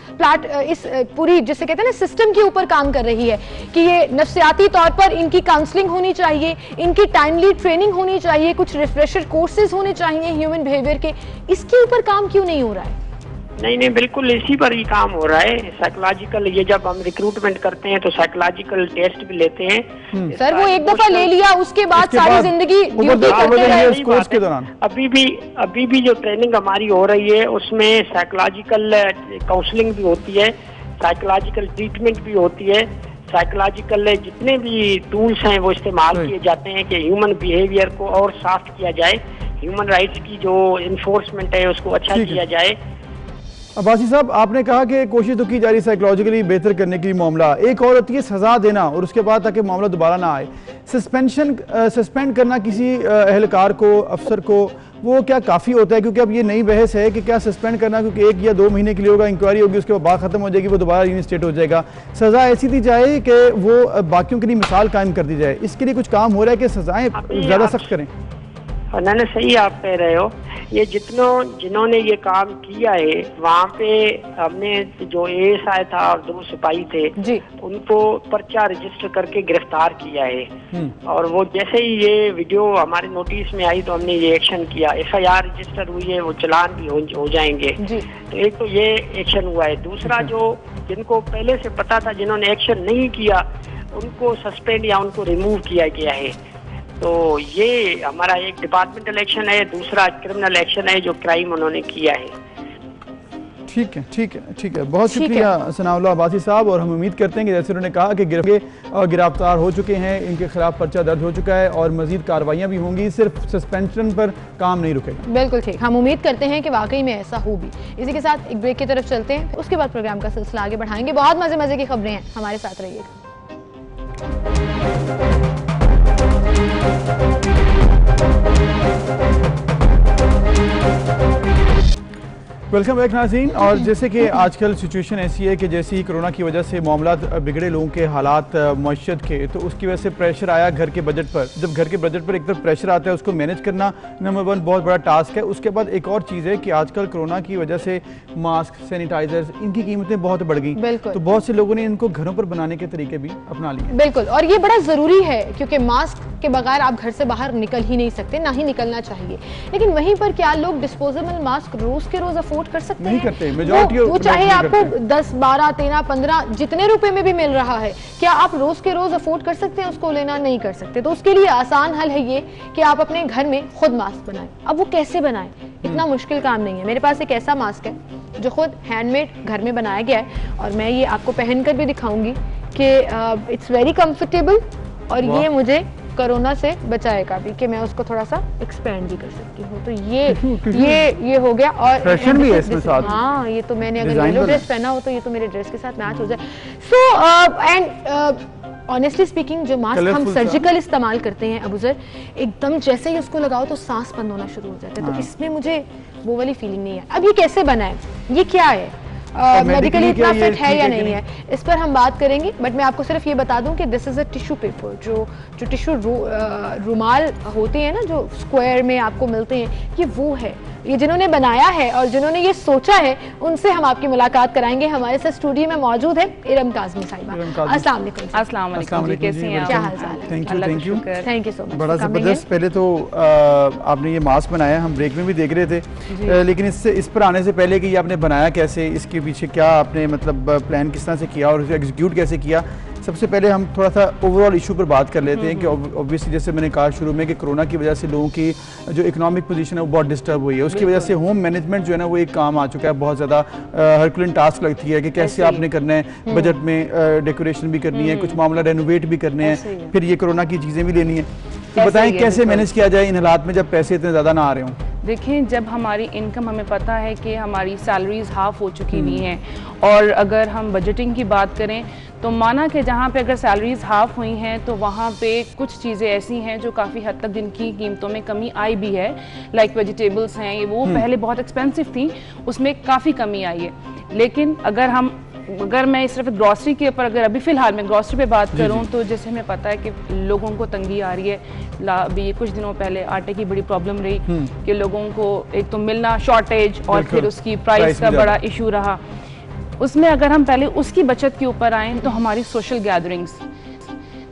पूरी जिसे कहते हैं ना सिस्टम के ऊपर काम कर रही है कि ये नफ्सियाती तौर पर इनकी काउंसलिंग होनी चाहिए, इनकी टाइमली ट्रेनिंग होनी चाहिए, कुछ रिफ्रेशर कोर्सेज होने चाहिए ह्यूमन बिहेवियर के। इसके ऊपर काम क्यों नहीं हो रहा है? नहीं, बिल्कुल इसी पर ही काम हो रहा है। साइकोलॉजिकल, ये जब हम रिक्रूटमेंट करते हैं तो साइकोलॉजिकल टेस्ट भी लेते हैं। सर, वो एक दफा ले लिया, उसके बाद सारी जिंदगी ड्यूटी करते रहे। कोर्स के दौरान अभी भी जो ट्रेनिंग हमारी हो रही है उसमें साइकोलॉजिकल काउंसलिंग भी होती है, साइकोलॉजिकल ट्रीटमेंट भी होती है, साइकोलॉजिकल जितने भी टूल्स हैं वो इस्तेमाल किए जाते हैं कि ह्यूमन बिहेवियर को और सॉफ्ट किया जाए, ह्यूमन राइट्स की जो इन्फोर्समेंट है उसको अच्छा किया जाए। अब्बासी साहब, आपने कहा कि कोशिश तो की जा रही है साइकोलॉजिकली बेहतर करने की। मामला एक और होती है सजा देना और उसके बाद ताकि मामला दोबारा ना आए। सस्पेंड करना किसी एहलकार को, अफसर को, वो क्या काफ़ी होता है? क्योंकि अब ये नई बहस है कि क्या सस्पेंड करना, क्योंकि 1 या 2 महीने के लिए होगा, इंक्वायरी होगी, उसके बाद बात खत्म हो जाएगी, वो दोबारा रीइंस्टेट हो जाएगा। सज़ा ऐसी दी जाए कि वो बाकियों के लिए मिसाल कायम कर दी जाए। इसके लिए कुछ काम हो रहा है कि सज़ाएँ ज़्यादा सख्त करें? ना सही आप कह रहे हो। ये जिन्होंने ये काम किया है, वहाँ पे हमने जो एएसआई था और 2 सिपाही थे जी, उनको पर्चा रजिस्टर करके गिरफ्तार किया है। और वो जैसे ही ये वीडियो हमारे नोटिस में आई तो हमने ये एक्शन किया। एफआईआर रजिस्टर हुई है, वो चालान भी हो जाएंगे जी। तो एक तो ये एक्शन हुआ है। दूसरा, जो जिनको पहले से पता था, जिन्होंने एक्शन नहीं किया, उनको सस्पेंड या उनको रिमूव किया गया है। तो ये हमारा एक डिपार्टमेंटल एक्शन है, दूसरा क्रिमिनल एक्शन है जो क्राइम उन्होंने किया है। ठीक है, ठीक है, ठीक है। बहुत शुक्रिया सनाउल्लाह अब्बासी साहब। और हम उम्मीद करते हैं कि जैसे उन्होंने कहा कि गिरफ्तार हो चुके हैं, इनके खिलाफ पर्चा दर्ज हो चुका है और मजीद कार्रवाइयाँ भी होंगी, सिर्फ सस्पेंशन पर काम नहीं रुकेगा। बिल्कुल ठीक, हम उम्मीद करते हैं कि वाकई में ऐसा हो भी। इसी के साथ एक ब्रेक की तरफ चलते हैं, उसके बाद प्रोग्राम का सिलसिला आगे बढ़ाएंगे। बहुत मजे मजे की खबरें हैं, हमारे साथ रहिएगा। वेलकम बैक नाज़रीन। और जैसे कि आजकल सिचुएशन ऐसी है कि जैसे ही कोरोना की वजह से मामला बिगड़े, लोगों के हालात मईशत के, तो उसकी वजह से प्रेशर आया घर के बजट पर। जब घर के बजट पर एक तरफ प्रेशर आता है, उसको मैनेज करना नंबर 1 बहुत बड़ा टास्क है। उसके बाद एक और चीज़ है कि आजकल कोरोना की वजह से मास्क, सैनिटाइजर्स, इनकी कीमतें बहुत बढ़ गई, तो बहुत से लोगों ने इनको घरों पर बनाने के तरीके भी अपना लिए। बिल्कुल, और ये बड़ा ज़रूरी है क्योंकि मास्क के बगैर आप घर से बाहर निकल ही नहीं सकते, ना ही निकलना चाहिए। लेकिन वहीं पर क्या लोग डिस्पोजेबल मास्क रोज के रोज अफोर्ड कर सकते नहीं हैं? करते, मेजॉरिटी वो चाहे आपको 10, 12, 13, 15 जितने रुपए में भी मिल रहा है, क्या आप रोज के रोज अफोर्ड कर सकते हैं उसको लेना? नहीं कर सकते। तो उसके लिए आसान हल है ये कि आप अपने घर में खुद मास्क बनाएं। अब वो कैसे बनाएं? इतना मुश्किल काम नहीं है। मेरे पास एक ऐसा मास्क है जो खुद हैंडमेड घर में बनाया गया है और मैं ये आपको पहनकर भी दिखाऊंगी कि इट्स वेरी कंफर्टेबल और ये मुझे कोरोना से बचाएगा भी, कि मैं उसको थोड़ा सा एक्सपेंड भी कर सकती हूँ। तो ये हो गया। और फैशन भी है इसमें साथ। हाँ, ये तो मैंने अगर येलो ड्रेस पहना हो तो ये तो मेरे ड्रेस के साथ मैच हो जाए। सो एंड ऑनेस्टली स्पीकिंग, जो मास्क हम सर्जिकल इस्तेमाल करते हैं अबूजर, एकदम जैसे ही उसको लगाओ तो सांस बंद होना शुरू हो जाता है। तो इसमें मुझे वो वाली फीलिंग नहीं है। अब ये कैसे बना है, ये क्या है, मेडिकली इतना फिट है या नहीं है, इस पर हम बात करेंगे। बट मैं आपको सिर्फ ये बता दूं कि this is a tissue paper. जो टिश्यू रुमाल होते हैं ना, जो स्क्वायर में आपको मिलते हैं, ये वो है। ये जिन्होंने बनाया है और जिन्होंने ये सोचा है, उनसे हम आपकी मुलाकात कराएंगे। हमारे साथ स्टूडियो में मौजूद है इरम काज़मी साहिबा। अस्सलाम वालेकुम। अस्सलाम वालेकुम जी, कैसी हैं आप? क्या हाल चाल है? Thank you so much. बड़ा ज़बरदस्त। पहले तो आपने ये मास्क बनाया, हम ब्रेक में भी देख रहे थे, लेकिन इस पर आने से पहले कि ये आपने बनाया कैसे, इसके पीछे क्या आपने मतलब प्लान किस तरह से किया और उसे एग्जीक्यूट कैसे किया, सबसे पहले हम थोड़ा सा ओवरऑल इशू पर बात कर लेते हैं कि ऑब्वियसली जैसे मैंने कहा शुरू में कि कोरोना की वजह से लोगों की जो इकोनॉमिक पोजीशन है वो बहुत डिस्टर्ब हुई है। उसकी वजह से होम मैनेजमेंट जो है ना वो एक काम आ चुका है, बहुत ज़्यादा हरकुलेंट टास्क लगती है कि कैसे आपने करना है, बजट में डेकोरेशन भी करनी है, कुछ मामला रेनोवेट भी करने हैं, फिर ये कोरोना की चीज़ें भी लेनी है। तो बताएं कैसे मैनेज किया जाए इन हालात में जब पैसे इतने ज़्यादा ना आ रहे हों? देखिए, जब हमारी इनकम, हमें पता है कि हमारी सैलरीज हाफ हो चुकी हुई हैं, और अगर हम बजटिंग की बात करें तो माना कि जहाँ पे अगर सैलरीज हाफ हुई हैं तो वहाँ पे कुछ चीज़ें ऐसी हैं जो काफ़ी हद तक जिनकी कीमतों में कमी आई भी है, लाइक वेजिटेबल्स हैं, ये वो पहले बहुत एक्सपेंसिव थी, उसमें काफ़ी कमी आई है। लेकिन अगर मैं सिर्फ ग्रॉसरी के ऊपर, अगर अभी फ़िलहाल मैं ग्रॉसरी पे बात करूं तो जैसे हमें पता है कि लोगों को तंगी आ रही है। अभी कुछ दिनों पहले आटे की बड़ी प्रॉब्लम रही कि लोगों को एक तो मिलना शॉर्टेज और फिर उसकी प्राइस का बड़ा इशू रहा। उसमें अगर हम पहले उसकी बचत के ऊपर आएँ तो हमारी सोशल गैदरिंग्स,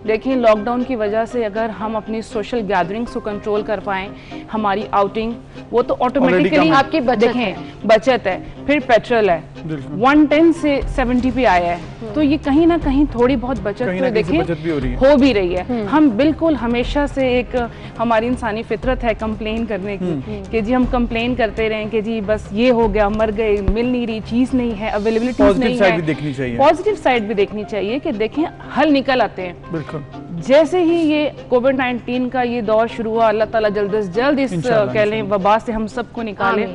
देखिए लॉकडाउन की वजह से अगर हम अपनी सोशल गैदरिंग्स को कंट्रोल कर पाएँ, हमारी आउटिंग वो तो ऑटोमेटिकली आपकी बचत है। फिर पेट्रोल है 110 से 70 पे आया है, तो ये कहीं ना कहीं थोड़ी बहुत बचत तो देखें हो भी रही है। हम बिल्कुल हमेशा से एक हमारी इंसानी फितरत है कंप्लेन करने की कि जी हम कंप्लेन करते रहें कि जी बस ये हो गया, मर गए, मिल नहीं रही, चीज़ नहीं है, अवेलेबिलिटी नहीं है। पॉजिटिव साइड भी देखनी चाहिए कि देखें हल निकल आते हैं। जैसे ही ये कोविड-19 का ये दौर शुरू हुआ, अल्लाह ताला जल्द से जल्द इस कह लें वबा से हम सबको निकाले।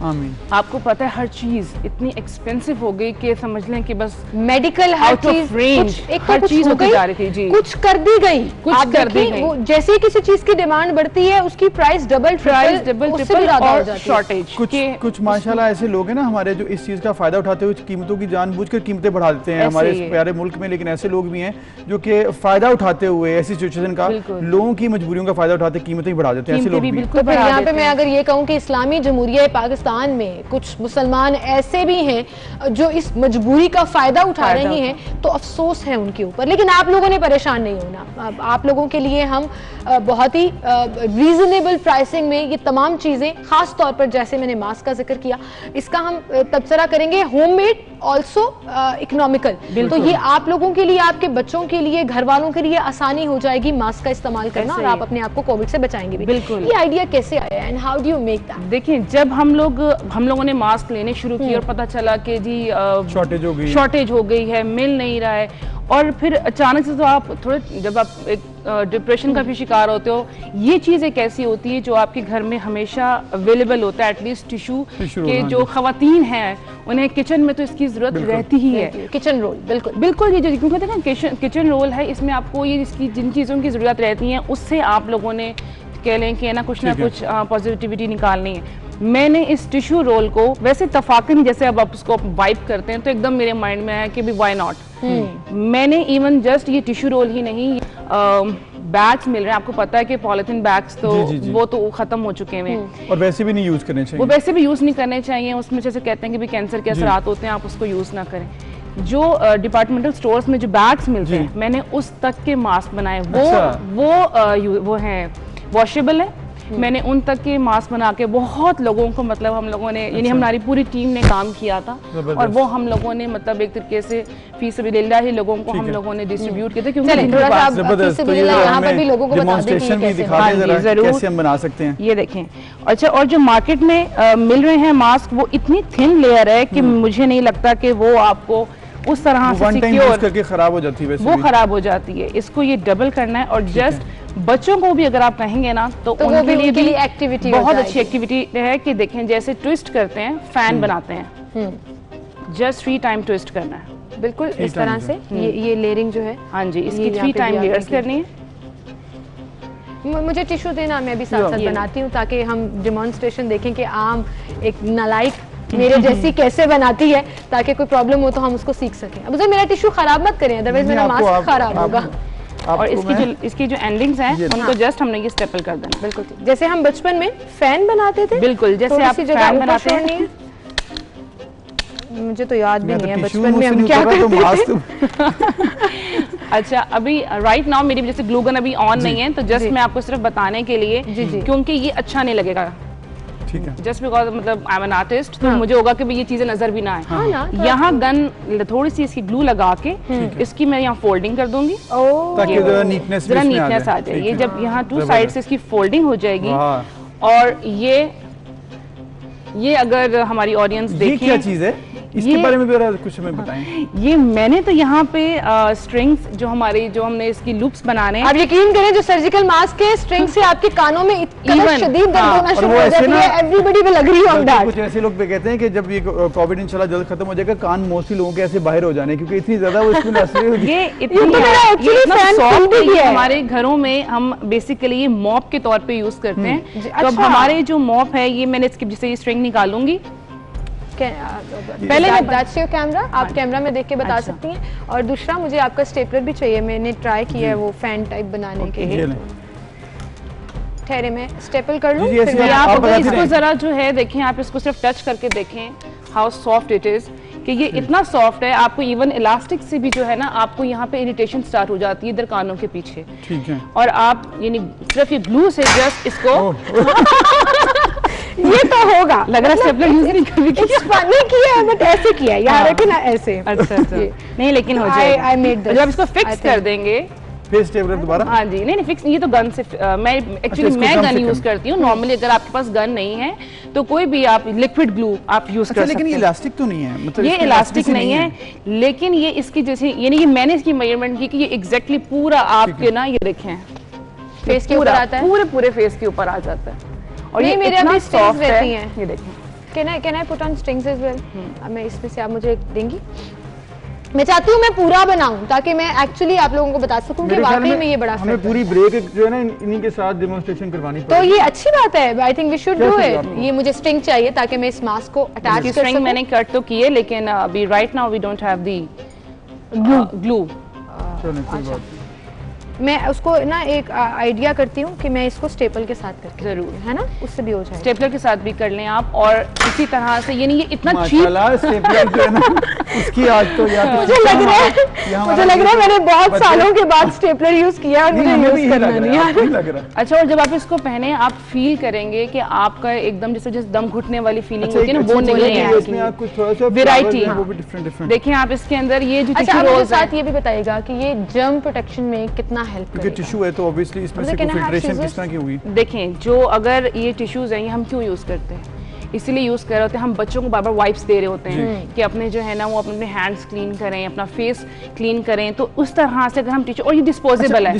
आमीन। आपको पता है हर चीज इतनी एक्सपेंसिव हो गई कि समझ लें कि बस मेडिकल हर Out of चीज range, हर चीज होती जा रही थी जी। कुछ कर दी गई, कुछ आप कर दी देखिए, गई। वो जैसे ही किसी चीज की डिमांड बढ़ती है उसकी प्राइस डबल ट्रिपल और शॉर्टेज कुछ माशाल्लाह ऐसे लोग हैं ना हमारे जो इस चीज का फायदा उठाते हुए कीमतों की जानबूझकर कीमतें बढ़ा देते हैं हमारे इस प्यारे मुल्क में, लेकिन ऐसे लोग भी हैं जो कि फायदा उठाते हुए ऐसी सिचुएशन का लोगों की मजबूरियों का फायदा उठाते कीमतें बढ़ा देते हैं, ऐसे लोग भी। तो फिर यहाँ पे मैं अगर ये कहूँ कि इस्लामी जमहूरिया पाकिस्तान में कुछ मुसलमान ऐसे भी हैं जो इस मजबूरी का फायदा उठा रहे हैं, तो अफसोस है उनके ऊपर। लेकिन आप लोगों ने परेशान नहीं होना, आप लोगों के लिए हम बहुत ही रीजनेबल प्राइसिंग में ये तमाम चीजें, खास तौर पर जैसे मैंने मास्क का जिक्र किया, इसका हम तबसरा करेंगे होममेड ऑल्सो इकोनॉमिकल। तो ये आप लोगों के लिए, आपके बच्चों के लिए, घर वालों के लिए आसानी हो जाएगी मास्क का इस्तेमाल करना और आप अपने आप को कोविड से बचाएंगे भी। बिल्कुल। ये आइडिया कैसे आया and how do you make that? देखिए, जब हम लोगों ने मास्क लेने शुरू किए और पता चला कि जी शॉर्टेज हो गई है, मिल नहीं रहा है, और फिर अचानक से तो आप थोड़े, जब आप एक डिप्रेशन का भी शिकार होते हो, ये चीज़ एक ऐसी होती है जो आपके घर में हमेशा अवेलेबल होता है, एटलीस्ट टिश्यू के जो खवातीन हैं उन्हें किचन में तो इसकी जरूरत रहती ही है। किचन रोल, बिल्कुल बिल्कुल, ये जो क्योंकि कहते हैं ना किचन रोल है, इसमें आपको ये इसकी जिन चीज़ों की ज़रूरत रहती है उससे आप लोगों ने कह लें कि ना कुछ पॉजिटिविटी निकालनी है। मैंने इस टिश्यू रोल को वैसे तफाकन जैसे अब आप उसको वाइप करते हैं तो एकदम मेरे माइंड में है कि भी व्हाई नॉट। मैंने इवन जस्ट ये टिश्यू रोल ही नहीं, बैग्स मिल रहे हैं, आपको पता है कि पॉलिथीन बैग्स तो वो तो खत्म हो चुके हैं और वैसे भी नहीं यूज करने चाहिए, वो वैसे भी यूज नहीं करने चाहिए। उसमें जैसे कहते हैं कि भी कैंसर के असरात होते हैं, आप उसको यूज ना करें। जो डिपार्टमेंटल स्टोर्स में जो बैग्स मिलते हैं, मैंने उस तक के मास्क बनाए, वो हैं वॉशेबल है। मैंने उन तक के मास्क बना के बहुत लोगों को, मतलब हम लोगों ने, यानी हमारी पूरी टीम ने काम किया था और वो हम लोगों ने मतलब एक तरीके से फी सबिलिल्लाह ही लोगों को हम लोगों ने डिस्ट्रीब्यूट किए थे। क्योंकि यहाँ पर भी लोगों को बता दें कि कैसे हम बना सकते हैं। ये देखें। अच्छा, और जो मार्केट में मिल रहे हैं मास्क, वो इतनी थिन लेयर है कि मुझे नहीं लगता कि वो आपको उस तरह से सिक्योर करके खराब हो जाती है, वो खराब हो जाती है। इसको ये डबल करना है और जस्ट बच्चों को भी अगर आप कहेंगे ना तो उनके लिए भी एक्टिविटी बहुत अच्छी एक्टिविटी है कि देखें जैसे ट्विस्ट करते हैं, फैन बनाते हैं, जस्ट 3 टाइम ट्विस्ट करना है, बिल्कुल इस तरह से। ये लेयरिंग जो है, हाँ जी, इसकी 3 टाइम लेयर्स करनी है। मुझे टिश्यू देना, मैं भी साथ साथ बनाती हूँ ताकि हम डेमोन्स्ट्रेशन देखें कि आम एक नालायक मेरे जैसी कैसे बनाती है, ताकि कोई प्रॉब्लम हो तो हम उसको सीख सकें। अब मेरा टिश्यू खराब मत करें, अदरवाइज मेरा मास्क खराब होगा। और इसकी जो एंडिंग्स हैं उनको जस्ट हमने ये स्टेपल कर देना। बिल्कुल, जैसे हम बचपन में फैन बनाते थे, बिल्कुल जैसे आप फैन बनाते हैं। मुझे तो याद भी नहीं है बचपन में हम क्या करते थे। अच्छा, अभी राइट नाउ मेरी जैसे ग्लू गन अभी ऑन नहीं है, तो जस्ट मैं आपको सिर्फ बताने के लिए, क्योंकि ये अच्छा नहीं लगेगा, जस्ट बिकॉज मतलब आई एम एन आर्टिस्ट, तो मुझे होगा कि ये चीजें नजर भी ना आए। यहाँ गन थोड़ी सी इसकी ग्लू लगा के इसकी मैं यहाँ फोल्डिंग कर दूंगी ताकि जरा नीटनेस आ जाए। ये जब यहाँ 2 साइड से इसकी फोल्डिंग हो जाएगी, और ये अगर हमारी ऑडियंस देखे, क्या चीज है इसके बारे में भी कुछ हमें बताएं। ये मैंने तो यहाँ पे स्ट्रिंग्स जो हमने इसकी लूप्स बनाने हैं। आप यकीन करें, जो सर्जिकल मास्क के स्ट्रिंग से आपके कानों में इतना शदीद दर्द होना शुरू हो जाती है, everybody will agree on that. कुछ ऐसे लोग कहते हैं कि जब ये कोविड इंशाल्लाह जल्द खत्म हो जाएगा, कान मोस्टली लोगों के ऐसे बाहर हो जाने, क्योंकि इतनी ज्यादा वो इसमें असर होती है। ये इतना सॉफ्ट है, हमारे घरों में हम बेसिकली ये मॉप के तौर पे यूज करते हैं। तो अब हमारे जो मॉप है, ये मैंने इसकी जैसे स्ट्रिंग निकालूंगी, पहले दैट्स योर कैमरा, आप कैमरा में देख के बता सकती हैं। और दूसरा, मुझे आपका स्टेपलर भी चाहिए, मैंने ट्राई किया है वो फैन टाइप बनाने के लिए। ठहरे मैं स्टेपल कर लूं, फिर आप इसको जरा जो है देखें, आप इसको सिर्फ टच करके देखें हाउ सॉफ्ट इट इज, कि ये इतना सॉफ्ट है, आपको इवन इलास्टिक से भी जो है ना, आपको यहाँ पे इरिटेशन स्टार्ट हो जाती है इधर कानों के पीछे। ठीक है। और आप यानी सिर्फ ये ग्लू से जस्ट इसको ये तो होगा, लग रहा है स्टेपलर यूज नहीं किया है, बट ऐसे किया है यार, रखे ना ऐसे। अच्छा नहीं, लेकिन हो जाएगा। आई मेड दिस। जब इसको फिक्स कर देंगे फिर स्टेपलर दोबारा, हाँ जी, नहीं फिक्स, ये तो गन से मैं एक्चुअली मैं गन यूज करती हूँ नॉर्मली। अगर आपके पास गन नहीं है तो कोई भी आप लिक्विड ग्लू आप यूज कर सकते हैं। लेकिन ये इलास्टिक तो नहीं है, मतलब ये इलास्टिक नहीं है, लेकिन ये इसकी जैसे यानी कि मैंने इसकी मेजरमेंट की कि ये एग्जैक्टली पूरा आपके ना, ये देखें फेस के ऊपर आता है, पूरे फेस के ऊपर आ जाता है। और ये मेरे अभी सॉफ्ट रहती है, ये देखें Can I put on strings as well? मैं इसमें से आप मुझे देंगी? मैं चाहती हूँ मैं पूरा बनाऊं ताकि मैं एक्चुअली आप लोगों को बता सकूं कि वाकई में ये बड़ा हमें पूरी ब्रेक जो है ना इन्हीं के साथ डेमोन्स्ट्रेशन करवानी पड़ेगी। तो ये अच्छी बात है, I think we should do it. ये मुझे स्ट्रिंग चाहिए ताकि मैं इस मास्क को अटैच कर सकूं। मैंने कट तो की है लेकिन अभी right now we don't have the glue. मैं उसको ना एक आइडिया करती हूँ कि मैं इसको स्टेपल के साथ करके, जरूर है ना, उससे भी हो जाए। स्टेपलर के साथ भी कर लें आप, और इसी तरह से ये नहीं ये इतना चीप स्टेपलर जो है ना उसकी आज तो यार मुझे लग रहा है मैंने बहुत सालों के बाद स्टेपलर यूज किया और मुझे यूज करना नहीं लग रहा। अच्छा, और जब आप इसको पहने आप फील करेंगे कि आपका एकदम जैसे दम घुटने वाली फीलिंग होती है ना, वो नहीं है। वैरायटी देखिए आप इसके अंदर ये जो टिश्यू रोल्स साथ ये भी बताइएगा कि ये जर्म प्रोटेक्शन में कितना हेल्प क्योंकि टिश्यू है तो ऑब्वियसली इसमें से फिल्ट्रेशन किस तरह की होगी। देखें जो अगर ये टिश्यूज हैं ये हम क्यों यूज करते हैं, इसीलिए यूज कर रहे होते हैं। हम बच्चों को बार बार वाइप्स दे रहे होते हैं कि अपने जो है ना वो अपने हैंड्स क्लीन करें, अपना फेस क्लीन करें। तो उस तरह से अगर हम टिश्यू, और ये डिस्पोजेबल है,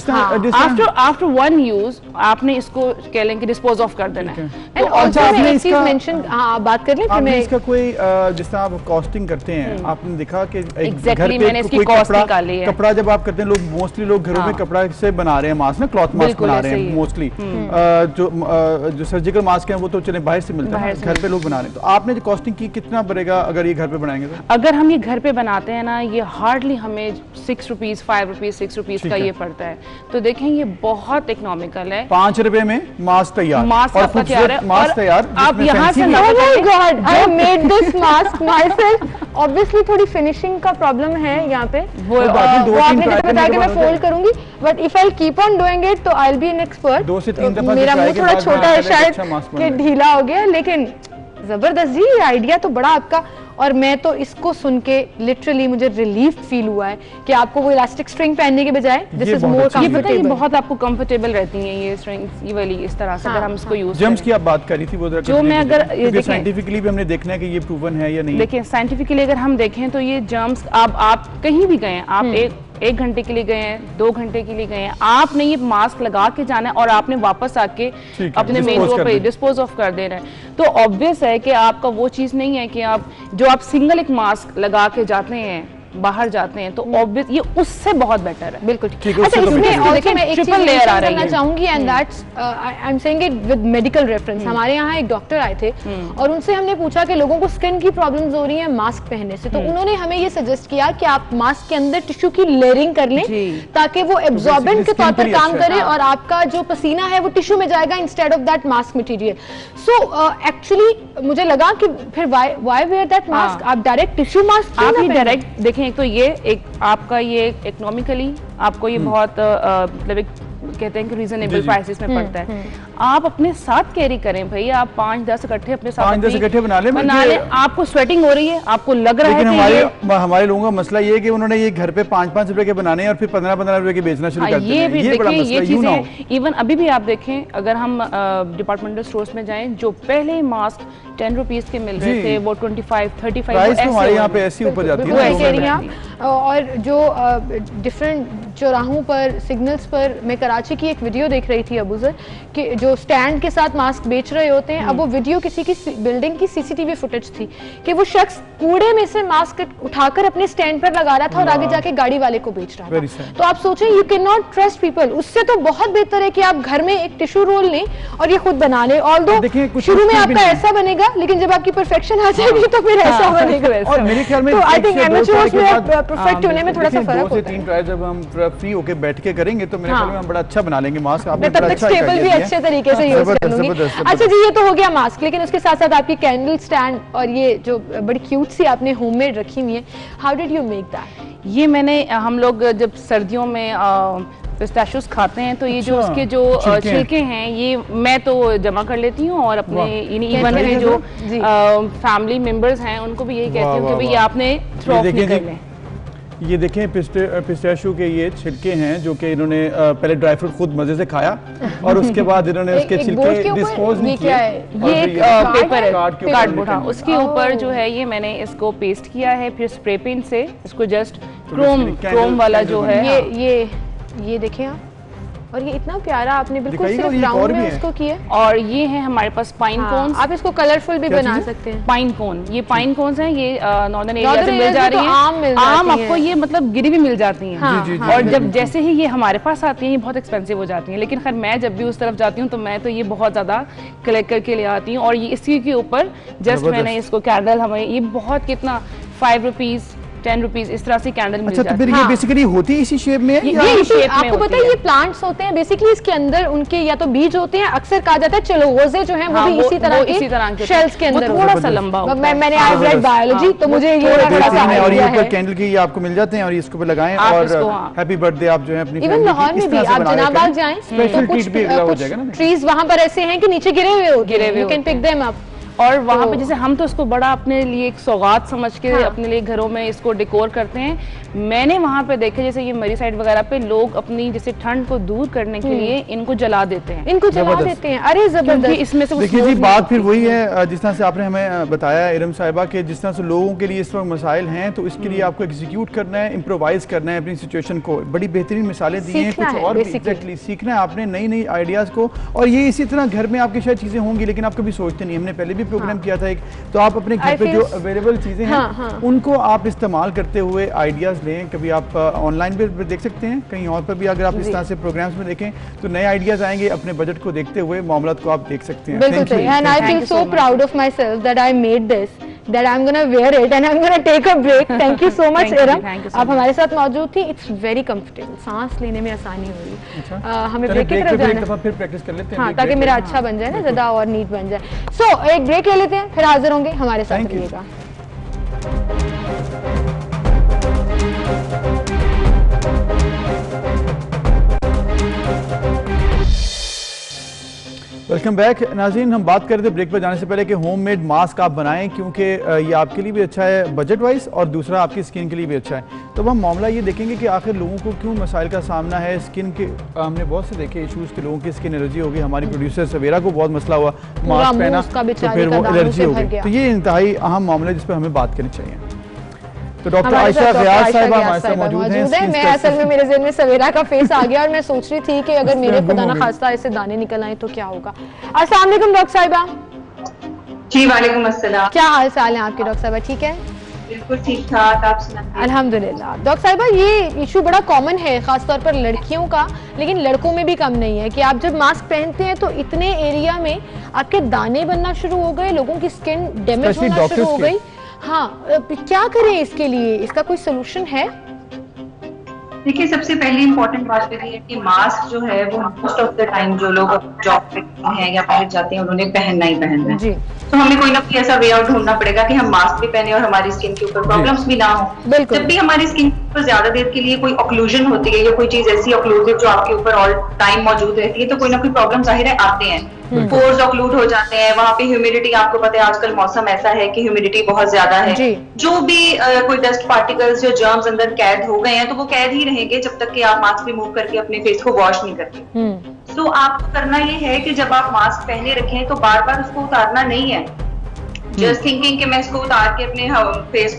आफ्टर वन यूज आपने इसको कह लें कि डिस्पोज ऑफ कर देना है। तो आपने एक चीज मेंशन, हाँ बात कर लें फिर मैं इसका कोई जिस तरह आप कॉस्टिंग करते हैं आपने देखा कि एग्जैक्टली मैंने इसकी कॉस्ट निकाली है। कपड़ा जब आप करते हैं लोग मोस्टली लोग घरों में कपड़ा से बना रहे हैं मास्क ना, क्लॉथ मास्क बना रहे हैं मोस्टली। जो सर्जिकल मास्क है वो तो चले बाहर से मिलता है, घर पे लोग बना रहे हैं। तो आपने जो कॉस्टिंग की कितना पड़ेगा अगर ये घर पे बनाएंगे तो? अगर हम ये घर पे बनाते हैं ना ये हार्डली हमें 6 रुपीज 5 रुपीज 6 रुपीज का ये पड़ता है। तो देखें ये बहुत इकोनॉमिकल है। 5 रुपए में मास्क तैयार, मास्क आपका तैयार है। मास्क तैयार आप यहाँ से ऑब्वियसली थोड़ी फिनिशिंग का प्रॉब्लम है यहाँ पे, वो आपने बताया कि मैं फोल्ड करूंगी, but if I keep on doing it तो I will be an expert. 2 से 3 दफा मेरा मुंह थोड़ा छोटा है शायद कि ढीला हो गया, लेकिन जबरदस्त जी, आइडिया तो बड़ा आपका। और मैं तो इसको सुन के लिटरली मुझे रिलीफ फील हुआ है कि आपको वो इलास्टिक स्ट्रिंग पहनने के बजाय दिस इज मोर कंफर्टेबल। ये बहुत आपको कंफर्टेबल रहती हैं ये स्ट्रिंग्स, ये वाली इस तरह से अगर हम इसको यूज जम्स की आप बात कर रही थी वो जो मैं अगर साइंटिफिकली भी हमने देखना है कि ये प्रूवन है या नहीं। देखिए साइंटिफिकली अगर हम देखें तो ये जम्स आप कहीं भी गए, आप एक घंटे के लिए गए हैं, 2 घंटे के लिए गए हैं, आपने ये मास्क लगा के जाना है और आपने वापस आके अपने मेन डोर पे डिस्पोज ऑफ कर देना है। तो ऑब्वियस है कि आपका वो चीज नहीं है कि आप सिंगल एक मास्क लगा के जाते हैं बाहर जाते हैं, तो ऑब्वियस ये उससे बहुत बेटर है। बिल्कुल ठीक है। अच्छा इसमें और मैं एक चीज लेयर आ रही है चाहूंगी and that's I am saying it with medical reference. हमारे यहाँ एक डॉक्टर आए थे और उनसे हमने पूछा कि लोगों को स्किन की प्रॉब्लम्स हो रही हैं मास्क पहनने से, तो उन्होंने हमें ये सजेस्ट किया कि आप मास्क के अंदर टिश्यू की लेयरिंग कर लें ताकि वो एब्जॉर्बेंट के तौर पर काम करे और आपका जो पसीना है वो टिश्यू में जाएगा instead of that mask material. So actually मुझे लगा कि फिर व्हाई वेयर दैट मास्क, आप डायरेक्ट टिश्यू मास्क आप ही डायरेक्ट देखें। तो ये एक आपका ये इकोनॉमिकली आपको ये बहुत मतलब कहते हैं कि रीजनेबल प्राइसेस में पड़ता है। आप अपने साथ कैरी करें भाई, आप 5-10 इकट्ठे अपने साथ 5-10 इकट्ठे बना लें। आपको स्वेटिंग हो रही है, आपको लग रहा है कि हमारे लोगों का मसला ये है कि उन्होंने ये घर पे 5-5 रुपए के बनाने और फिर 15-15 रुपए के बेचना शुरू कर दिया। ये बड़ा मसला है। चीजें इवन अभी भी आप देखें, अगर हम डिपार्टमेंटल स्टोर्स में जाएं, जो पहले मास्क 10 रुपीज के मिल रहे थे वो 25-35 हमारे यहाँ पे ऐसी ऊपर जाती है। और जो डिफरेंट चौराहों पर सिग्नल्स पर मैं कराची की एक वीडियो देख रही थी अबूजर कि जो स्टैंड के साथ मास्क बेच रहे होते हैं। अब वो वीडियो किसी की बिल्डिंग की सीसीटीवी फुटेज थी कि वो शख्स कूड़े में से मास्क उठाकर अपने स्टैंड पर लगा रहा था और आगे जाके गाड़ी वाले को बेच रहा था। तो आप सोचें you can not trust people. उससे तो बहुत बेहतर है कि आप घर में एक टिश्यू रोल लें और ये खुद बना लें। ऑल्दो शुरू में आपका ऐसा बनेगा, लेकिन जब आपकी परफेक्शन आ जाएगी तो फिर ऐसा बनेगा। और मेरे ख्याल में तो आई थिंक एमेच्योर्स में परफेक्ट होने में थोड़ा सा फर्क होता है। 2 से 3 ट्राई जब हम फ्री होके बैठ के करेंगे तो मेरे ख्याल में हम बड़ा अच्छा बना लेंगे मास्क। आपने तब तक स्टेबल भी अच्छे तरीके से यूज कर लूंगी। अच्छा जी, ये तो हो गया मास्क, लेकिन उसके साथ साथ आपकी कैंडल स्टैंड और ये जो बड़ी क्यूट सी आपने होममेड रखी हुई है, how did you make that? ये मैंने हम लोग जब सर्दियों में पिस्ताशियोस खाते हैं तो ये जो उसके जो छिलके हैं ये मैं तो जमा कर लेती हूँ और अपने इवन में जो फैमिली मेंबर्स हैं उनको भी यही कहती हूँ कि भाई ये आपने थ्रो ऑफ नहीं कर लें। ये देखें पिस्ताशियो के ये छिलके हैं जो कि इन्होंने पहले ड्राई फ्रूट खुद मजे से खाया और उसके बाद इन्होंने उसके छिलके डिस्पोज नहीं किए। ये एक पेपर है कार्डबोर्ड, उसके ऊपर जो है ये मैंने इसको पेस्ट किया है, फिर स्प्रे पेंट से इसको जस्ट क्रोम वाला जो है ये देखें आप, और ये इतना प्यारा आपने बिल्कुल दिखाइएगा, सिर्फ ये और राउंड भी में है। उसको किया। और ये है हमारे पास पाइन कोन्स। आप इसको कलरफुल भी क्या बना चीज़ है? सकते हैं। पाइन कोन, ये पाइन कोन्स हैं, ये नॉर्दर्न एरिया Northern से मिल areas जा में तो रही आम मिल हैं। जाती आम आपको हैं। ये मतलब गिरी भी मिल जाती हैं। हाँ, जी, जी, हाँ। और जी, जब बिल्कुल। जैसे ही ये हमारे पास आती हैं ये बहुत एक्सपेंसिव हो जाती हैं, लेकिन खैर मैं जब भी उस तरफ जाती हूँ तो मैं तो ये बहुत ज़्यादा कलेक्ट करके ले आती हूँ। और ये इसी के ऊपर जस्ट मैंने इसको कैंडल, हमें ये बहुत कितना 5 रुपीज़ 10 रुपीज़ इस तरह से कैंडल मिल अच्छा, तो जाती फिर है। ये बेसिकली होती इसी शेप में है या? ये ये shape में आपको होती पता है है। ये प्लांट्स होते हैं बेसिकली, इसके अंदर उनके या तो बीज होते हैं, अक्सर कहा जाता है चलोजे जो हैं वो हाँ, भी इसी तरह इसी तरह के के शेल्स के वो अंदर थोड़ा होते सा हैं। लंबा होता है। मैंने आई रेड बायोलॉजी, तो मुझे ये थोड़ा सा बेहतरीन है। और ये आइडिया ऊपर है। कैंडल की ये आपको मिल जाते हैं और इसको पे लगाएं आप और इसको, हाँ। हैप्पी बर्थडे आप जो है अपनी इवन family की लाहौर इस में भी तरह से आप बनाया जनाबाग करें। जाएं स्पेशल तो ट्रीट भी अगला हो जाएगा ना। ट्रीज वहां पर ऐसे हैं कि नीचे गिरे हुए होते गिरे हैं, हुए यू कैन होते पिक हैं। Them up. और वहाँ तो- पे जैसे हम तो इसको बड़ा अपने लिए एक सौगात समझ के हाँ। अपने लिए घरों में इसको डेकोर करते हैं। मैंने वहाँ पे देखे जैसे ये मरी साइड वगैरह पे लोग अपनी जैसे ठंड को दूर करने के लिए इनको जला देते हैं। इनको जला जबरदस्त। देते हैं, अरे क्योंकि जबरदस्त। इसमें से वो देखिए smoke जी, नहीं बात होती फिर है। वही है जिस तरह से आपने हमें बताया इरम साहिबा के, जिस तरह से लोगों के लिए इस वक्त मसाइल हैं तो इसके लिए आपको एग्जीक्यूट करना है, इम्प्रोवाइज करना है अपनी सिचुएशन को। बड़ी बेहतरीन मिसालें दी हैं, सीखना कुछ है, और भी basically। एग्जैक्टली सीखना है आपने नई नई आइडियाज़ को। और ये इसी तरह घर में आपकी शायद चीज़ें होंगी लेकिन आप कभी सोचते नहीं। हमने पहले भी प्रोग्राम किया था एक, तो आप अपने घर I पे feel- जो अवेलेबल चीज़ें हैं हाँ, हाँ। उनको आप इस्तेमाल करते हुए आइडियाज़ लें। कभी आप ऑनलाइन भी देख सकते हैं, कहीं और पर भी अगर आप इस तरह से प्रोग्राम्स में देखें तो नए आइडियाज़ आएंगे। अपने बजट को देखते हुए मामला को आप देख सकते हैं। बिल्कुल Thank you. सही। And I Thank feel you so so much. Proud of myself that I made this, that I am gonna wear it and I am gonna take a break. Thank you so much Thank you, Iram, thank you so आप much. हमारे साथ मौजूद थी। इट्स वेरी कंफर्टेबल, सांस लेने में आसानी हो रही है। हमें चलिए ब्रेक की ब्रेक तरफ पे एक जाना दफा है, फिर प्रैक्टिस कर लेते हैं। हाँ, ब्रेक ताकि ब्रेक मेरा में। अच्छा बन जाए ना, ज्यादा और नीट बन जाए। सो एक ब्रेक ले लेते हैं, फिर हाजिर होंगे, हमारे साथ Thank you. रहिएगा। वेलकम बैक नाज़रीन। हम बात कर रहे थे ब्रेक पर जाने से पहले कि होममेड मास्क आप बनाएं क्योंकि ये आपके लिए भी अच्छा है बजट वाइज और दूसरा आपकी स्किन के लिए भी अच्छा है। तो हम मामला ये देखेंगे कि आखिर लोगों को क्यों मसाइल का सामना है स्किन के। हमने बहुत से देखे इशूज़ के लोगों की स्किन एलर्जी होगी। हमारी प्रोड्यूसर सवेरा को बहुत मसला हुआ, मास्क मुंह पहना उसका तो बेचारे फिर का वो दानों एलर्जी से हो भर गई। गया। तो ये इंतहाई अहम मामला है जिस पर हमें बात करनी चाहिए। तो डॉक्टर हमारे आयशा साथ डॉक्टर गयास आयशा साहिबा गयास हमारे साथ साहिबा मौजूद हैं। है। skin मैं असल में मेरे ज़हन में सवेरा का फेस आ गया और मैं सोच रही थी कि अगर मेरे गुम खुदा हो ना गई। खास्ता ऐसे दाने निकल आए तो क्या होगा। अस्सलाम वालेकुम डॉक्टर साहिबा। जी वालेकुम अस्सलाम। क्या हाल चाल है आपके डॉक्टर साहिबा, ठीक है? बिल्कुल ठीक ठाक, आप सुनाइए। अल्हम्दुलिल्लाह। डॉक्टर साहिबा ये इशू बड़ा कॉमन है खासतौर पर लड़कियों का, लेकिन लड़कों में भी कम नहीं है कि आप जब मास्क पहनते हैं तो इतने एरिया में आपके दाने बनना शुरू हो गए, लोगों की स्किन डैमेज Especially होना शुरू doctors हो के। गई। हाँ, क्या करें इसके लिए, इसका कोई सोल्यूशन है? देखिए, सबसे पहली इंपॉर्टेंट बात यह है कि मास्क जो है वो मोस्ट ऑफ द टाइम जो लोग जॉब पे हैं या बाहर जाते हैं उन्होंने पहनना ही पहनना है। जी। तो हमें कोई ना कोई ऐसा वे आउट ढूंढना पड़ेगा कि हम मास्क भी पहने और हमारी स्किन के ऊपर प्रॉब्लम्स भी ना हो। बिल्कुल। जब भी हमारी स्किन पर ज्यादा देर के लिए कोई ऑक्लूजन होती है या कोई चीज ऐसी ऑक्लूसिव जो आपके ऊपर ऑल टाइम मौजूद रहती है तो कोई ना कोई प्रॉब्लम जाहिर है आते हैं। पोर्स ऑक्लूड हो जाते हैं, वहाँ पे ह्यूमिडिटी, आपको पता है आजकल मौसम ऐसा है कि ह्यूमिडिटी बहुत ज्यादा है। जी। जो भी कोई डस्ट पार्टिकल्स या जर्म्स अंदर कैद हो गए हैं तो वो कैद ही रहेंगे जब तक कि आप मास्क रिमूव करके अपने फेस को वॉश नहीं करते। तो आपको करना ये है कि जब आप मास्क पहने रखें तो बार बार उसको उतारना नहीं है। जस्ट थिंकिंग कि मैं इसको उतार के अपने फेस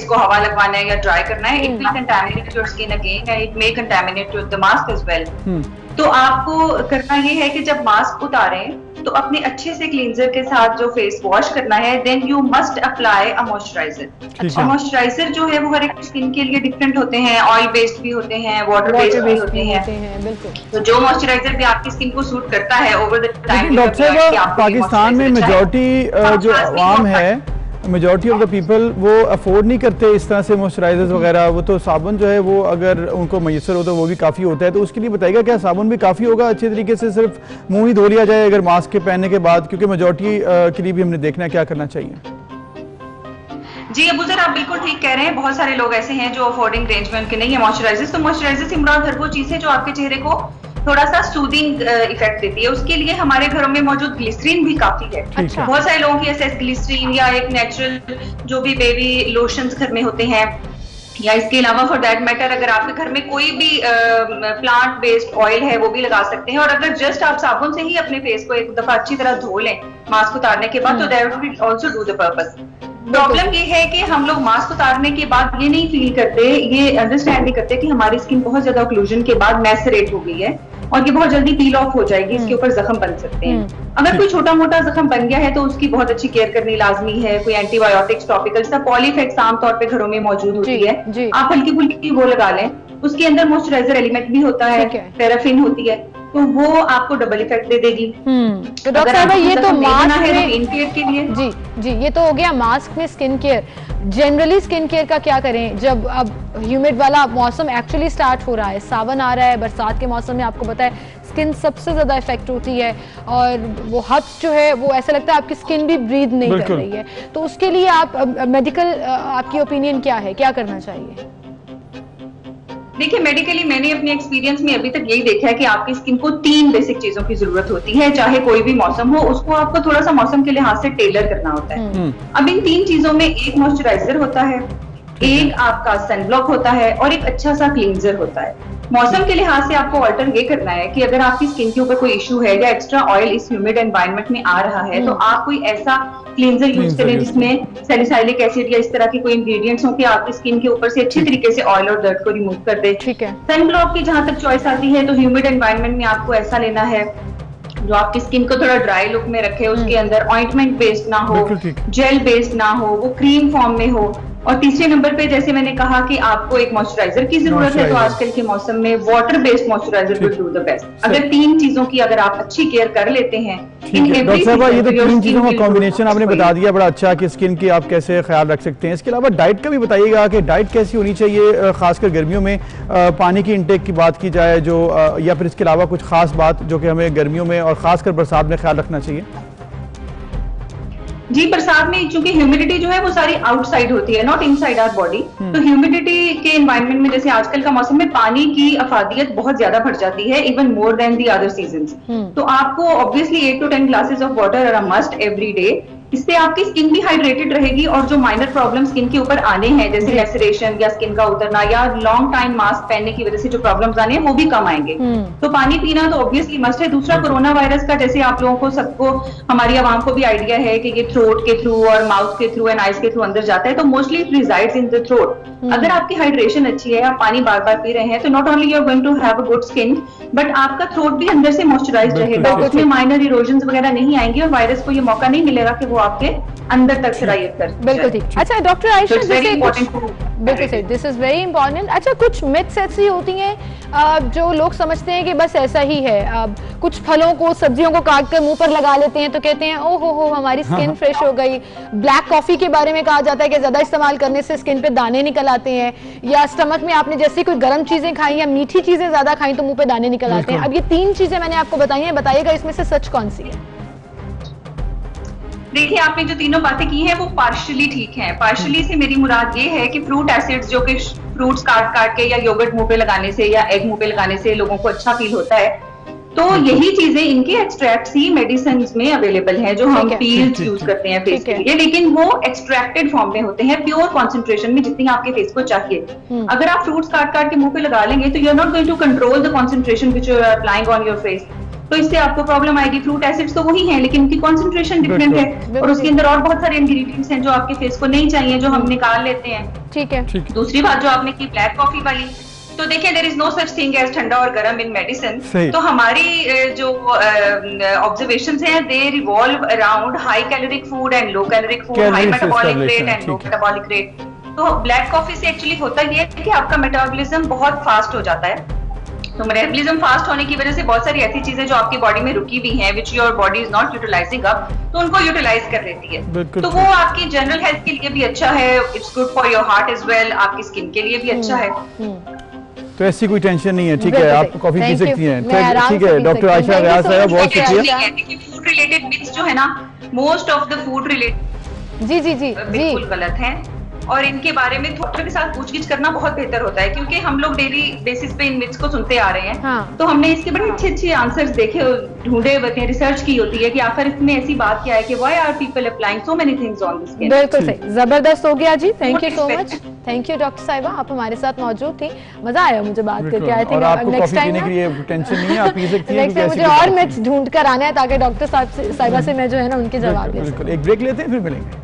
को हवा लगवाना है या ड्राई करना है, it will contaminate your skin again and it may contaminate the mask as well. तो आपको करना ये है कि जब मास्क उतारें तो अपने अच्छे से क्लींजर के साथ जो फेस वॉश करना है, then you must apply a moisturiser. Moisturiser जो है वो हर एक स्किन के लिए डिफरेंट होते हैं, ऑयल बेस्ड भी होते हैं, वाटर बेस्ड भी होते हैं। बिल्कुल। तो जो मॉइस्चराइजर भी आपकी स्किन को सूट करता है ओवर द टाइम। डॉक्टर साहब, पाकिस्तान में मेजॉरिटी जो आवाम है, मेजॉरिटी ऑफ द पीपल वो अफोर्ड नहीं करते इस तरह से मॉइस्चराइजर्स वगैरह। वो तो साबुन जो है वो अगर उनको मैसर हो तो वो भी काफ़ी होता है। तो उसके लिए बताइएगा क्या साबुन भी काफ़ी होगा अच्छे तरीके से, सिर्फ मुंह ही धो लिया जाए अगर मास्क के पहनने के बाद? क्योंकि मेजॉरिटी के लिए भी हमने देखना है क्या करना चाहिए। जी अबू सर, आप बिल्कुल ठीक कह रहे हैं। बहुत सारे लोग ऐसे हैं जो अफोर्डिंग रेंज में उनके नहीं है मॉइस्चराइजर्स। तो मॉइस्चराइजर से मुराद हर वो चीज है जो आपके चेहरे को थोड़ा सा सूदिंग इफेक्ट देती है। उसके लिए हमारे घरों में मौजूद ग्लिसरीन भी काफी है। अच्छा। बहुत सारे लोगों की ऐसे ग्लिसरीन या एक नेचुरल जो भी बेबी लोशंस घर में होते हैं, या इसके अलावा फॉर दैट मैटर अगर आपके घर में कोई भी प्लांट बेस्ड ऑयल है वो भी लगा सकते हैं। और अगर जस्ट आप साबुन से ही अपने फेस को एक दफा अच्छी तरह धो लें मास्क उतारने के बाद, तो that will also do the purpose. Problem ये है कि हम लोग मास्क उतारने के बाद ये नहीं फील करते, ये अंडरस्टैंड नहीं करते कि हमारी स्किन बहुत ज्यादा ऑक्लूजन के बाद मैसरेट हो गई है और ये बहुत जल्दी पील ऑफ हो जाएगी, इसके ऊपर जख्म बन सकते हैं। अगर कोई छोटा मोटा जख्म बन गया है तो उसकी बहुत अच्छी केयर करनी लाजमी है। कोई एंटीबायोटिक्स, टॉपिकल, सब पॉलीफेक्स आमतौर पे घरों में मौजूद होती है, आप हल्की फुल्की वो लगा लें। उसके अंदर मॉइस्चराइजर एलिमेंट भी होता है, पैराफिन होती है, तो वो आपको डबल इफेक्ट दे देगी। तो डॉक्टर साहब ये तो मास्क में स्किन केयर के लिए जी ये तो हो गया मास्क में skin care. Generally skin care का क्या करें जब अब ह्यूमिड वाला मौसम एक्चुअली स्टार्ट हो रहा है, सावन आ रहा है, बरसात के मौसम में आपको पता है स्किन सबसे ज्यादा इफेक्ट होती है और वो हब्स जो है वो ऐसा लगता है आपकी स्किन भी ब्रीथ नहीं कर रही है। तो उसके लिए आप मेडिकल आपकी ओपिनियन क्या है, क्या करना चाहिए? देखिए मेडिकली मैंने अपने एक्सपीरियंस में अभी तक यही देखा है कि आपकी स्किन को 3 बेसिक चीजों की जरूरत होती है, चाहे कोई भी मौसम हो, उसको आपको थोड़ा सा मौसम के लिहाज से टेलर करना होता है। अब इन 3 चीजों में एक मॉइस्चराइजर होता है, एक आपका सनब्लॉक होता है और एक अच्छा सा क्लींजर होता है। मौसम के लिहाज से आपको ऑल्टर ये करना है कि अगर आपकी स्किन के ऊपर कोई इशू है या एक्स्ट्रा ऑयल इस ह्यूमिड एनवायरनमेंट में आ रहा है तो आप कोई ऐसा क्लींजर यूज करें जिसमें सैलिसाइलिक एसिड या इस तरह के कोई इंग्रेडिएंट्स हो कि आपकी स्किन के ऊपर से अच्छी तरीके से ऑयल और डर्ट को रिमूव कर दे। सनब्लॉक की जहां तक चॉइस आती है तो ह्यूमिड एनवायरनमेंट में आपको ऐसा लेना है जो आपकी स्किन को थोड़ा ड्राई लुक में रखे, उसके अंदर ऑइंटमेंट बेस्ड ना हो, जेल बेस्ड ना हो, वो क्रीम फॉर्म में हो। और तीसरे नंबर पे जैसे मैंने कहा कि आपको एक मॉइस्चराइजर की जरूरत है, तो आजकल के मौसम में water based moisturiser will do the best. अगर 3 चीजों की अगर आप अच्छी केयर कर लेते हैं, डॉक्टर साहब ये तो 3 चीजों का कॉम्बिनेशन आपने बता दिया बड़ा अच्छा कि स्किन की आप कैसे ख्याल रख सकते हैं। इसके अलावा डाइट का भी बताइएगा कि डाइट कैसी होनी चाहिए, खासकर गर्मियों में पानी की इंटेक की बात की जाए जो या फिर इसके अलावा कुछ खास बात जो कि हमें गर्मियों में और खासकर बरसात में ख्याल रखना चाहिए? जी बरसात में चूंकि ह्यूमिडिटी जो है वो सारी आउटसाइड होती है, नॉट इनसाइड आवर बॉडी, तो ह्यूमिडिटी के एनवायरनमेंट में जैसे आजकल का मौसम में पानी की अफादियत बहुत ज्यादा बढ़ जाती है, even more than the other seasons. तो आपको obviously 8 to 10 glasses of water are a must every day. इससे आपकी स्किन भी हाइड्रेटेड रहेगी और जो माइनर प्रॉब्लम स्किन के ऊपर आने हैं जैसे लैसरेशन या स्किन का उतरना या लॉन्ग टाइम मास्क पहनने की वजह से जो प्रॉब्लम्स आने हैं वो भी कम आएंगे। तो पानी पीना तो ऑब्वियसली मस्ट है। दूसरा कोरोना वायरस का जैसे आप लोगों को सबको हमारी आवाम को भी आइडिया है कि ये थ्रोट के थ्रू और माउथ के थ्रू एंड आइज के थ्रू अंदर जाता है, तो mostly it resides in the throat. अगर आपकी हाइड्रेशन अच्छी है, आप पानी बार बार पी रहे हैं, तो not only you are going to have a good skin but आपका थ्रोट भी अंदर से मॉइस्चराइज्ड रहेगा, उसमें माइनर इरोजंस वगैरह नहीं आएंगे और वायरस को ये मौका नहीं मिलेगा कि वो आपके अंदर तक सरायत कर। बिल्कुल ठीक। अच्छा डॉक्टर आयशा बिल्कुल सही, दिस इज वेरी इंपॉर्टेंट। अच्छा कुछ मिथ्स ऐसी होती हैं जो लोग समझते हैं कि बस ऐसा ही है, कुछ फलों को सब्जियों को काट कर मुंह पर लगा लेते हैं तो कहते हैं ओ हो हमारी स्किन फ्रेश हो गई। ब्लैक कॉफी के बारे में कहा जाता है कि ज्यादा इस्तेमाल करने से स्किन पे दाने निकल आते हैं, या स्टमक में आपने जैसे कोई गर्म चीजें खाई या मीठी चीजें ज्यादा खाई तो मुंह पे दाने निकल आते हैं। अब ये 3 चीजें मैंने आपको बताई हैं, बताइएगा इसमें से सच कौन सी है? देखिए आपने जो तीनों बातें की हैं वो पार्शियली ठीक हैं। पार्शियली से मेरी मुराद ये है कि फ्रूट एसिड्स जो कि फ्रूट्स काट के या योगर्ट मुंह पे लगाने से या एग मुंह पे लगाने से लोगों को अच्छा फील होता है, तो यही चीजें इनके एक्सट्रैक्ट्स ही मेडिसिन में अवेलेबल हैं जो हम पील्स यूज करते हैं फेस के लिए, लेकिन वो एक्सट्रैक्टेड फॉर्म में होते हैं, प्योर कॉन्सेंट्रेशन में जितनी आपके फेस को चाहिए। अगर आप फ्रूट्स काट के मुंह पे लगा लेंगे तो you are not going to control the concentration which you are applying on your face, तो इससे आपको प्रॉब्लम आएगी। फ्रूट एसिड्स तो वही हैं लेकिन उनकी कॉन्सेंट्रेशन डिफरेंट है और उसके अंदर और बहुत सारे इंग्रेडिएंट्स हैं जो आपके फेस को नहीं चाहिए जो हम निकाल लेते हैं। ठीक है। दूसरी बात जो आपने की ब्लैक कॉफी वाली, तो देखिए there is no such thing as ठंडा और गर्म इन मेडिसिन। तो हमारी जो ऑब्जर्वेशंस हैं दे revolve around high caloric food and low caloric food, high metabolic rate and low metabolic rate. तो ब्लैक कॉफी से एक्चुअली होता ये है कि आपका मेटाबॉलिज्म बहुत फास्ट हो जाता है, तो मेटाबॉलिज्म फास्ट होने की वजह से बहुत सारी ऐसी चीजें जो आपकी बॉडी में रुकी हुई हैं which your body is not utilising up, तो उनको यूटिलाइज कर लेती है। तो वो आपकी जनरल हेल्थ के लिए भी अच्छा है, it's good for your heart as well, आपकी स्किन के लिए भी अच्छा है। तो ऐसी कोई टेंशन नहीं है, ठीक है, आप कॉफी पी सकती हैं। ठीक है डॉक्टर आयशा रियाज साहब, बहुत शुक्रिया। फूड रिलेटेड मिथ्स जो है ना, most of the food related जी बिल्कुल गलत है और इनके बारे में डॉक्टर के साथ पूछगिछ करना बहुत बेहतर होता है क्योंकि हम लोग डेली बेसिस पे इन मिथ्स को सुनते आ रहे हैं। तो हमने इसके बड़े अच्छे आंसर्स देखे, ढूंढे होते हैं, रिसर्च की होती है कि आखिर इसमें ऐसी बात क्या है कि why are people applying so many things on this skin. बिल्कुल सही, जबरदस्त हो गया जी, thank you so much. Thank you doctor साहिबा, आप हमारे साथ मौजूद थी, मजा आया मुझे बात करके। I think next time tension नहीं है, आप पी सकती हैं। नेक्स्ट टाइम मुझे और मिथ्स ढूंढ कर आना है ताकि डॉक्टर साहिबा से मैं जो है ना उनके जवाब दे सकूं। एक ब्रेक लेते हैं फिर मिलेंगे।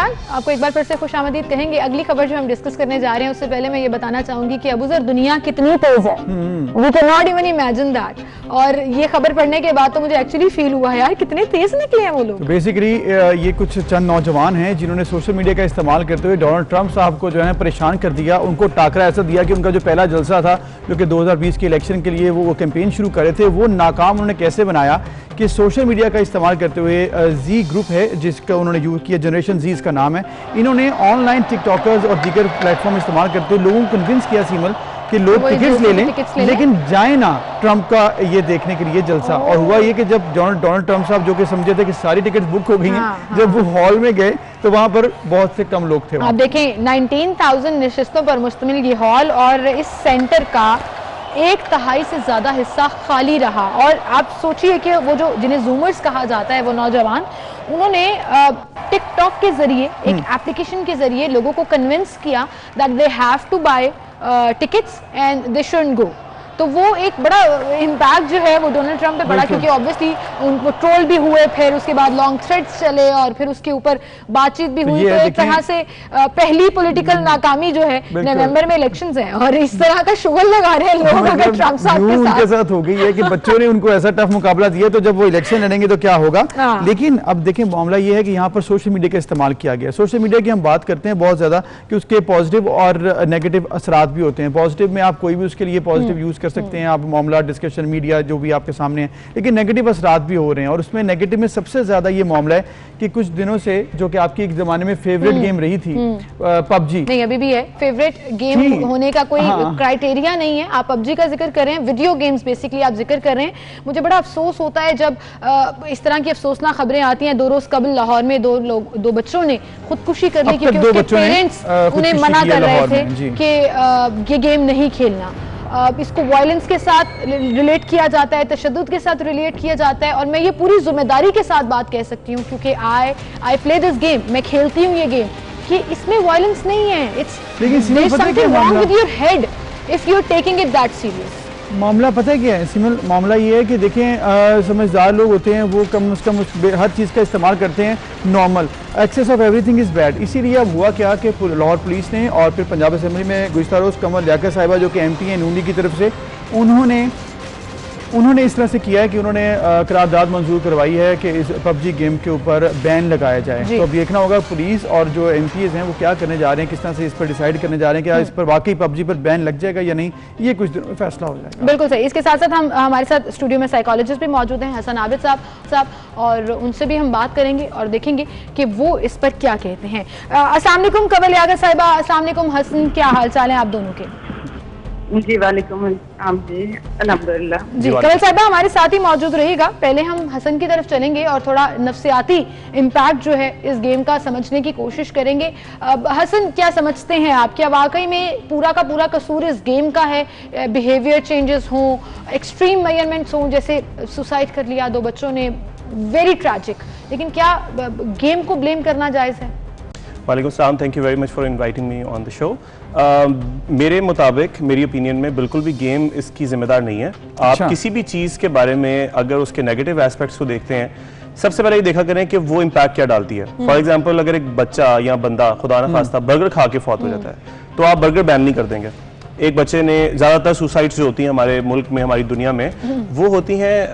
नमस्कार, आपको एक बार फिर से खुशामदीद कहेंगे। अगली खबर जो हम डिस्कस करने जा रहे हैं उससे पहले मैं ये बताना चाहूंगी कि अबूजर दुनिया कितनी तेज है, we can not even imagine that. और ये खबर पढ़ने के बाद तो मुझे एक्चुअली फील हुआ यार कितने तेज निकले हैं वो लोग। तो बेसिकली ये कुछ चंद नौजवान हैं जिन्होंने सोशल मीडिया का इस्तेमाल करते हुए डोनाल्ड ट्रंप साहब को जो है परेशान कर दिया। उनको टाकरा ऐसा दिया कि उनका जो पहला जलसा था जो कि 2020 के इलेक्शन के लिए वो कैंपेन शुरू कर रहे थे, वो नाकाम उन्होंने कैसे बनाया कि सोशल मीडिया का इस्तेमाल करते हुए जी ग्रुप है जिसका उन्होंने यूज़ किया, जनरेशन जी इसका नाम है। इन्होंने ऑनलाइन टिकटॉकर्स और दीगर प्लेटफॉर्म इस्तेमाल करते हुए लोगों को कन्विंस किया सीमल कि लोग टिकट्स ले लें लेकिन जाए ना ट्रंप का ये देखने के लिए जलसा। और हुआ ये कि जब डोनाल्ड ट्रंप साहब जो कि समझे थे कि सारी टिकट्स बुक हो गई हैं, जब वो हॉल में गए तो वहां पर बहुत से कम लोग थे। आप देखें 19,000 नशिस्तों पर मुश्तमिल ये हॉल और इस सेंटर का 1/3 से ज्यादा हिस्सा खाली रहा। और आप सोचिए कि वो जो जिन्हें जूमर्स कहा जाता है वो नौजवान, उन्होंने टिकटॉक के जरिए एक एप्लीकेशन के जरिए लोगों को कन्विंस किया that they have to buy tickets and they shouldn't go. तो वो एक बड़ा इम्पैक्ट जो है वो डोनाल्ड ट्रंप पे पड़ा, क्योंकि ऑब्वियसली उनको ट्रोल भी हुए, फिर उसके बाद लॉन्ग थ्रेड्स चले और फिर उसके ऊपर बातचीत भी हुई। तो एक तरह से पहली पॉलिटिकल नाकामी जो है नवंबर में इलेक्शंस हैं और इस तरह का शुगर लगा रहे हैं लोग अगर ट्रंप साहब के साथ हो गई है कि बच्चों ने उनको ऐसा टफ मुकाबला दिया तो जब वो इलेक्शन लड़ेंगे तो क्या होगा। लेकिन अब देखें मामला ये है कि यहाँ पर सोशल मीडिया का इस्तेमाल किया गया। सोशल मीडिया की हम बात करते हैं बहुत ज्यादा कि उसके पॉजिटिव और नेगेटिव असरात भी होते हैं। पॉजिटिव में आप कोई भी उसके लिए पॉजिटिव यूज कर सकते हैं, आप मामला डिस्कशन मीडिया जो भी आपके सामने है, लेकिन नेगेटिव असरात भी हो रहे हैं। और उसमें नेगेटिव में सबसे ज्यादा ये मामला है कि कुछ दिनों से जो कि आपकी एक जमाने में फेवरेट गेम रही थी पबजी, नहीं अभी भी है फेवरेट गेम होने का कोई क्राइटेरिया नहीं है। आप पबजी का जिक्र कर रहे हैं, वीडियो गेम्स बेसिकली आप जिक्र कर रहे हैं। मुझे बड़ा अफसोस होता है जब इस तरह की अफसोसनाक खबरें आती हैं। 2 रोज कबल लाहौर में 2 बच्चों ने खुदकुशी कर ली क्योंकि उनके पेरेंट्स उन्हें मना कर रहे थे कि ये गेम नहीं खेलना। इसको वायलेंस के साथ रिलेट किया जाता है, तशद्दुद के साथ रिलेट किया जाता है। और मैं ये पूरी जिम्मेदारी के साथ बात कह सकती हूँ क्योंकि आई प्ले दिस गेम, मैं खेलती हूँ ये गेम, कि इसमें वायलेंस नहीं है। It's something wrong with your head if you are taking it that serious. मामला पता है क्या है सिमल, मामला ये है कि देखें समझदार लोग होते हैं वो कम से कम हर चीज़ का इस्तेमाल करते हैं normal. Excess of everything is bad. इसीलिए अब हुआ क्या कि लाहौर पुलिस ने और फिर पंजाब असेंबली में गुज़श्ता रोज़ कमर लियाकत साहिबा जो कि MP हैं नूनी की तरफ से, उन्होंने इस तरह से किया है कि उन्होंने करारदाद मंजूर करवाई है कि इस पबजी गेम के ऊपर बैन लगाया जाए। तो अब देखना होगा पुलिस और जो MPs हैं वो क्या करने जा रहे हैं, किस तरह से इस पर डिसाइड करने जा रहे हैं कि इस पर वाकई पबजी पर बैन लग जाएगा या नहीं, ये कुछ दिनों में फैसला हो जाएगा। बिल्कुल सही। इसके साथ साथ हमारे साथ स्टूडियो में साइकोलॉजिस्ट भी मौजूद हैं, हसन आबिद साहब, और उनसे भी हम बात करेंगे और देखेंगे कि वो इस पर क्या कहते हैं। अस्सलाम वालेकुम कमल लियाकत साहिबा, अस्सलाम वालेकुम हसन, क्या हाल चाल है आप दोनों के? जी वालेकुम अस्सलाम जी, अल्हम्दुलिल्लाह जी। कमल साहिबा हमारे साथ ही मौजूद रहिएगा। पहले हम हसन की तरफ चलेंगे और थोड़ा नफ्सियाती इम्पैक्ट जो है इस गेम का समझने की कोशिश करेंगे। हसन क्या समझते हैं आप, क्या वाकई में पूरा का पूरा कसूर इस गेम का है? बिहेवियर चेंजेस हों, एक्सट्रीम मेजरमेंट्स हों, जैसे सुसाइड कर लिया 2 बच्चों ने, वेरी ट्रैजिक, लेकिन क्या गेम को ब्लेम करना जायज़ है? वालेकुम सलाम, thank you very much for inviting me on the show. मेरे मुताबिक, मेरी ओपिनियन में बिल्कुल भी गेम इसकी जिम्मेदार नहीं है। आप किसी भी चीज़ के बारे में अगर उसके नेगेटिव एस्पेक्ट्स को देखते हैं, सबसे पहले ये देखा करें कि वो इम्पैक्ट क्या डालती है। फॉर एग्जांपल अगर एक बच्चा या बंदा खुदा न खास्ता बर्गर खा के फौत हो जाता है तो आप बर्गर बैन नहीं कर देंगे। एक बच्चे ने, ज़्यादातर सुसाइड्स जो होती हैं हमारे मुल्क में, हमारी दुनिया में, वो होती हैं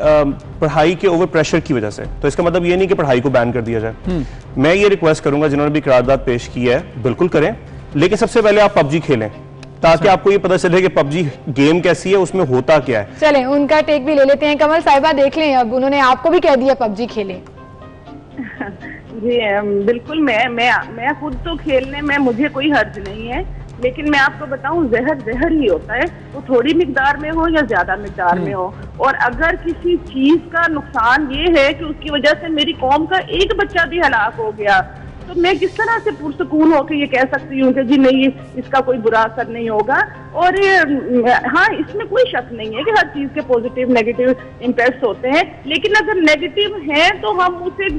पढ़ाई के ओवर प्रेशर की वजह से। तो इसका मतलब ये नहीं कि पढ़ाई को बैन कर दिया जाए। मैं ये रिक्वेस्ट करूंगा जिन्होंने भी करारदाद पेश की है, बिल्कुल करें, लेकिन सबसे पहले आप पबजी खेलें ताकि आपको ये पता चले कि पबजी गेम कैसी है, उसमें होता क्या है। चलें उनका टेक भी ले लेते हैं। कमल साहिबा देख लें, अब उन्होंने आपको भी कह दिया पबजी खेलें। जी बिल्कुल, मैं खुद तो खेलने में मुझे कोई हर्ज नहीं है, लेकिन मैं आपको बताऊं जहर ही होता है, वो थोड़ी मिकदार में हो या ज्यादा मिकदार में हो। और अगर किसी चीज का नुकसान ये है कि उसकी वजह से मेरी कौम का एक बच्चा भी हलाक हो गया, तो मैं किस तरह से पुरसुकून होकर ये कह सकती हूँ कि जी नहीं इसका कोई बुरा असर नहीं होगा। और हाँ, इसमें कोई शक नहीं है कि हर चीज के पॉजिटिव नेगेटिव इम्पैक्ट्स होते हैं, लेकिन अगर नेगेटिव हैं तो हम उसे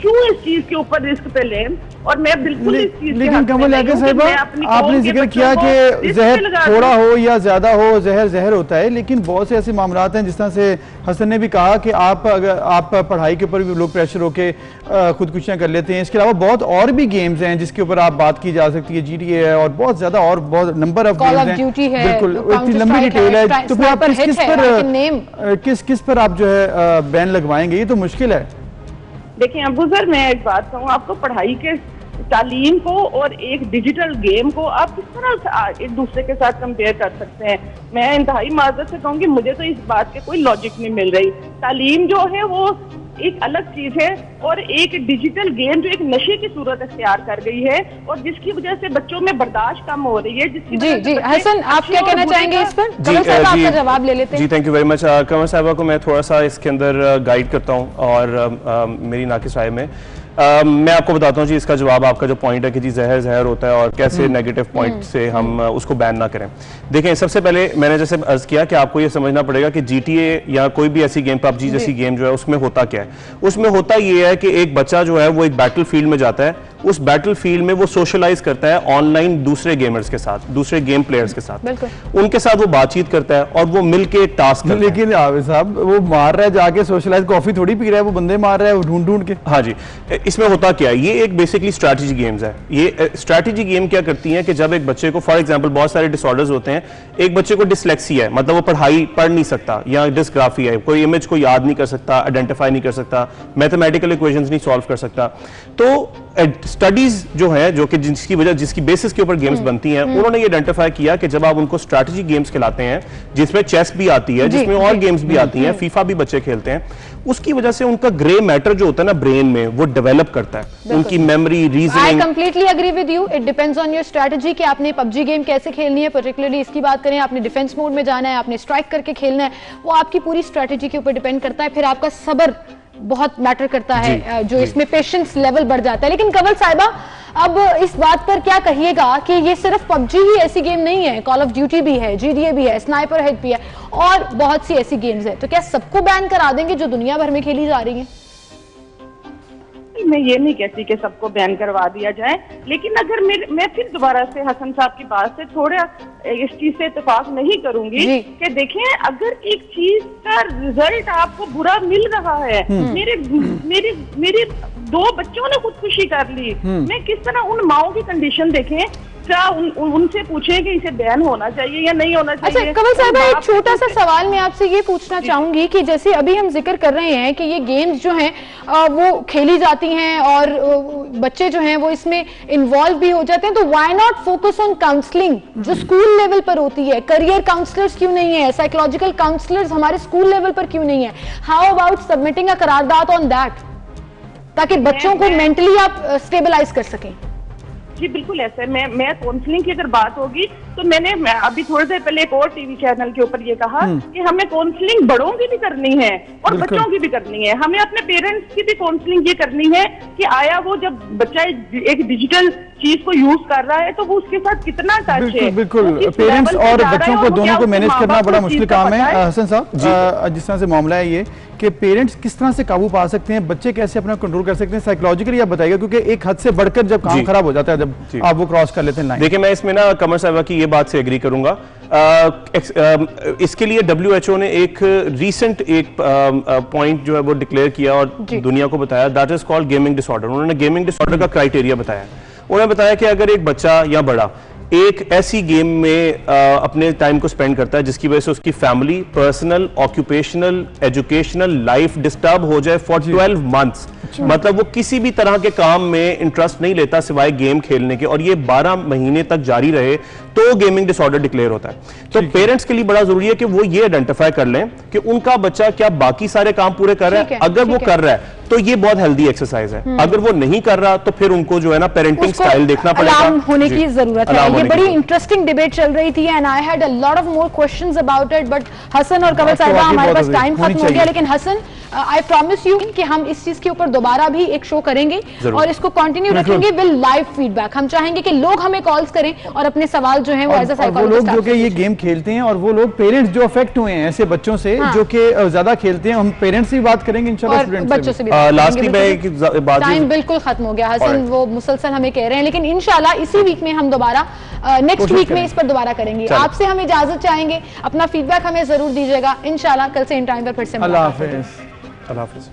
क्यों इस चीज के ऊपर रिस्क पे लें, और मैं बिल्कुल इस चीज लेकिन कमल याकिन साहिबा, आपने जिक्र किया कि जहर थोड़ा हो या ज्यादा हो, जहर जहर होता है, लेकिन बहुत से ऐसे मामलात हैं, जिस तरह से हसन ने भी कहा कि अगर आप पढ़ाई के ऊपर भी लोग प्रेशर होके खुदकुशियां कर लेते हैं। इसके अलावा बहुत और भी गेम्स हैं जिसके ऊपर आप बात की जा सकती है, GTA है और बहुत ज्यादा और बहुत नंबर ऑफ गेम्स हैं, बिल्कुल इतनी लंबी डिटेल है। तो फिर आप किस पर आप जो है बैन लगवाएंगे? ये तो मुश्किल है। देखिए अबू सर, मैं एक बात कहूँ आपको, पढ़ाई के तालीम को और एक डिजिटल गेम को आप किस तरह एक दूसरे के साथ कंपेयर कर सकते हैं? मैं इंतहाई माजरत से कहूँगी, मुझे तो इस बात के कोई लॉजिक नहीं मिल रही। तालीम जो है वो एक अलग चीज है, और एक डिजिटल गेम जो एक नशे की सूरत अख्तियार कर गई है और जिसकी वजह से बच्चों में बर्दाश्त कम हो रही है। जिसकी जी हसन, आप क्या कहना चाहेंगे इस पर? कमल साहब आपका जवाब ले लेते हैं। जी थैंक यू वेरी मच। कमल साहबा को मैं थोड़ा सा इसके अंदर गाइड करता हूँ और मेरी नाकिस राय में मैं आपको बताता हूँ जी इसका जवाब। आपका जो पॉइंट है कि जी जहर जहर होता है और कैसे नेगेटिव पॉइंट से हम उसको बैन ना करें। देखें, सबसे पहले मैंने जैसे अर्ज किया कि आपको ये समझना पड़ेगा कि GTA या कोई भी ऐसी गेम, PUBG जैसी गेम जो है, उसमें होता क्या है। उसमें होता ये है कि एक बच्चा जो है वो एक बैटल फील्ड में जाता है, उस बैटल फील्ड में वो सोशलाइज करता है ऑनलाइन दूसरे गेमर्स के साथ, दूसरे गेम प्लेयर्स के साथ, उनके साथ वो बातचीत करता है और वो मिलके टास्क करता है। लेकिन आवेद साहब, वो मार रहा है जाके, सोशलाइज कॉफी थोड़ी पी रहा है, वो बंदे मार रहा है ढूंढ ढूंढ के। हाँ जी, इसमें होता क्या है, ये एक बेसिकली स्ट्रैटेजी गेम्स है। ये स्ट्रैटेजी गेम क्या करती हैं कि जब एक बच्चे को, फॉर एग्जांपल बहुत सारे डिसऑर्डर्स होते हैं, एक बच्चे को डिसलेक्सिया है, मतलब वो पढ़ नहीं सकता, या डिस्ग्राफिया है, कोई इमेज को याद नहीं कर सकता, आइडेंटिफाई नहीं कर सकता, मैथमेटिकल इक्वेशंस नहीं सॉल्व कर सकता। तो स्टडीज जो है, जो कि जिसकी बेसिस के ऊपर गेम्स बनती हैं, उन्होंने ये आइडेंटिफाई किया कि जब आप उनको स्ट्रैटेजी गेम्स खिलाते हैं, जिसमें चेस भी आती है, जिसमें और गेम्स भी आती हैं, फीफा भी बच्चे खेलते हैं, उसकी वजह से उनका ग्रे मैटर जो होता है ना ब्रेन में, वो डेवलप करता है, उनकी memory, reasoning. I completely agree with you. It depends on your strategy कि आपने PUBG गेम कैसे खेलनी है। पर्टिकुलरली इसकी बात करें, आपने डिफेंस मोड में जाना है, आपने स्ट्राइक करके खेलना है, वो आपकी पूरी स्ट्रैटेजी के ऊपर डिपेंड करता है। फिर आपका सब्र बहुत मैटर करता है, जो इसमें पेशेंस लेवल बढ़ जाता है। लेकिन कमल साहिबा, अब इस बात पर क्या कहिएगा कि ये सिर्फ PUBG ही ऐसी गेम नहीं है, कॉल ऑफ ड्यूटी भी है, GTA भी है, स्नाइपर हेड भी है और बहुत सी ऐसी गेम्स है। तो क्या सबको बैन करा देंगे जो दुनिया भर में खेली जा रही है? मैं ये नहीं कहती कि सबको बैन करवा दिया जाए, लेकिन अगर मैं फिर दोबारा से हसन साहब की बात से थोड़ा इस चीज से इत्तेफाक नहीं करूंगी कि देखें, अगर एक चीज का रिजल्ट आपको बुरा मिल रहा है, मेरे 2 बच्चों ने खुदकुशी कर ली, मैं किस तरह उन माओ की कंडीशन देखें, क्या उनसे पूछें कि इसे बैन होना चाहिए या नहीं होना चाहिए? अच्छा कमल साहब, एक छोटा सा सवाल मैं आपसे ये पूछना चाहूंगी कि जैसे अभी हम जिक्र कर रहे हैं कि ये गेम्स जो हैं वो खेली जाती हैं और बच्चे जो हैं वो इसमें इन्वॉल्व भी हो जाते हैं, तो why not focus on counselling जो स्कूल लेवल पर होती है? करियर काउंसलर्स क्यों नहीं है? साइकोलॉजिकल काउंसलर्स हमारे स्कूल लेवल पर क्यों नहीं है? हाउ अबाउट सबमिटिंग अ करारदाद ऑन दैट, ताकि बच्चों को मेंटली आप स्टेबलाइज कर सकें? जी बिल्कुल ऐसा है। मैं काउंसलिंग की अगर बात होगी तो मैंने अभी थोड़ी देर पहले एक और टीवी चैनल के ऊपर ये कहा कि हमें काउंसलिंग बड़ों की भी करनी है और बच्चों की भी करनी है। हमें अपने पेरेंट्स की भी काउंसलिंग ये करनी है कि आया वो जब बच्चा एक डिजिटल चीज को यूज कर रहा है तो वो उसके साथ कितना टच है। बिल्कुल पेरेंट्स और बच्चों को दोनों को मैनेज करना बड़ा मुश्किल काम है। हसन साहब, जिस तरह से मामला है ये कि पेरेंट्स किस तरह से काबू पा सकते हैं, बच्चे कैसे अपना कंट्रोल कर सकते हैं साइकोलॉजिकली, आप बताइएगा, क्योंकि एक हद से बढ़कर जब काम खराब हो जाता है, जब आप वो क्रॉस कर लेते हैं लाइन। देखिए, मैं इसमें ना कमर साहिबा की ये बात से एग्री करूंगा। इसके लिए WHO ने एक रीसेंट एक पॉइंट जो है वो डिक्लेयर किया और दुनिया को बताया, that is called gaming disorder. उन्होंने गेमिंग डिसऑर्डर का क्राइटेरिया बताया। उन्होंने बताया कि अगर एक बच्चा या बड़ा एक ऐसी गेम में अपने टाइम को स्पेंड करता है जिसकी वजह से उसकी family, personal, occupational, educational life disturb हो जाए फॉर 12 मंथ्स, मतलब वो किसी भी तरह के काम में इंटरेस्ट नहीं लेता सिवाय गेम खेलने के, और ये 12 महीने तक जारी रहे, तो गेमिंग डिसऑर्डर डिक्लेयर होता है। तो पेरेंट्स के लिए बड़ा जरूरी है कि वो ये आइडेंटिफाई कर लें कि उनका बच्चा क्या बाकी सारे काम पूरे कर रहा है। अगर वो कर रहा है तो ये बहुत हेल्दी एक्सरसाइज है। अगर वो नहीं कर रहा तो फिर उनको जो है ना पेरेंटिंग स्टाइल देखना पड़ेगा, अलार्म होने की जरूरत है। ये बड़ी इंटरेस्टिंग डिबेट चल रही थी and I had a lot of more questions about it, but Hasan और कमल साहिबा, हमारे पास टाइम खत्म हो गया। लेकिन हसन, आई प्रॉमिस यू कि हम इस चीज के ऊपर दोबारा भी एक शो करेंगे और इसको कंटिन्यू रखेंगे विद लाइव फीडबैक। हम चाहेंगे कि लोग हमें कॉल्स करें और अपने सवाल जो है वो एज अ साइकोलॉजिस्ट, वो लोग जो कि ये गेम खेलते हैं और वो लोग पेरेंट्स जो अफेक्ट हुए हैं ऐसे बच्चों से जो कि ज्यादा खेलते हैं, हम पेरेंट्स से भी बात करेंगे इंशाल्लाह, स्टूडेंट्स बच्चों से भी। लास्टली टाइम बिल्कुल खत्म हो गया, हसन वो मुसलसल हमें कह रहे हैं, लेकिन इंशाल्लाह इसी वीक में हम दोबारा नेक्स्ट वीक में इस पर दोबारा करेंगे। आपसे हम इजाजत चाहेंगे, अपना फीडबैक हमें जरूर दीजिएगा। इंशाल्लाह कल से इन टाइम पर फिर से अल्लाह हाफिज। अल्लाह हाफिज।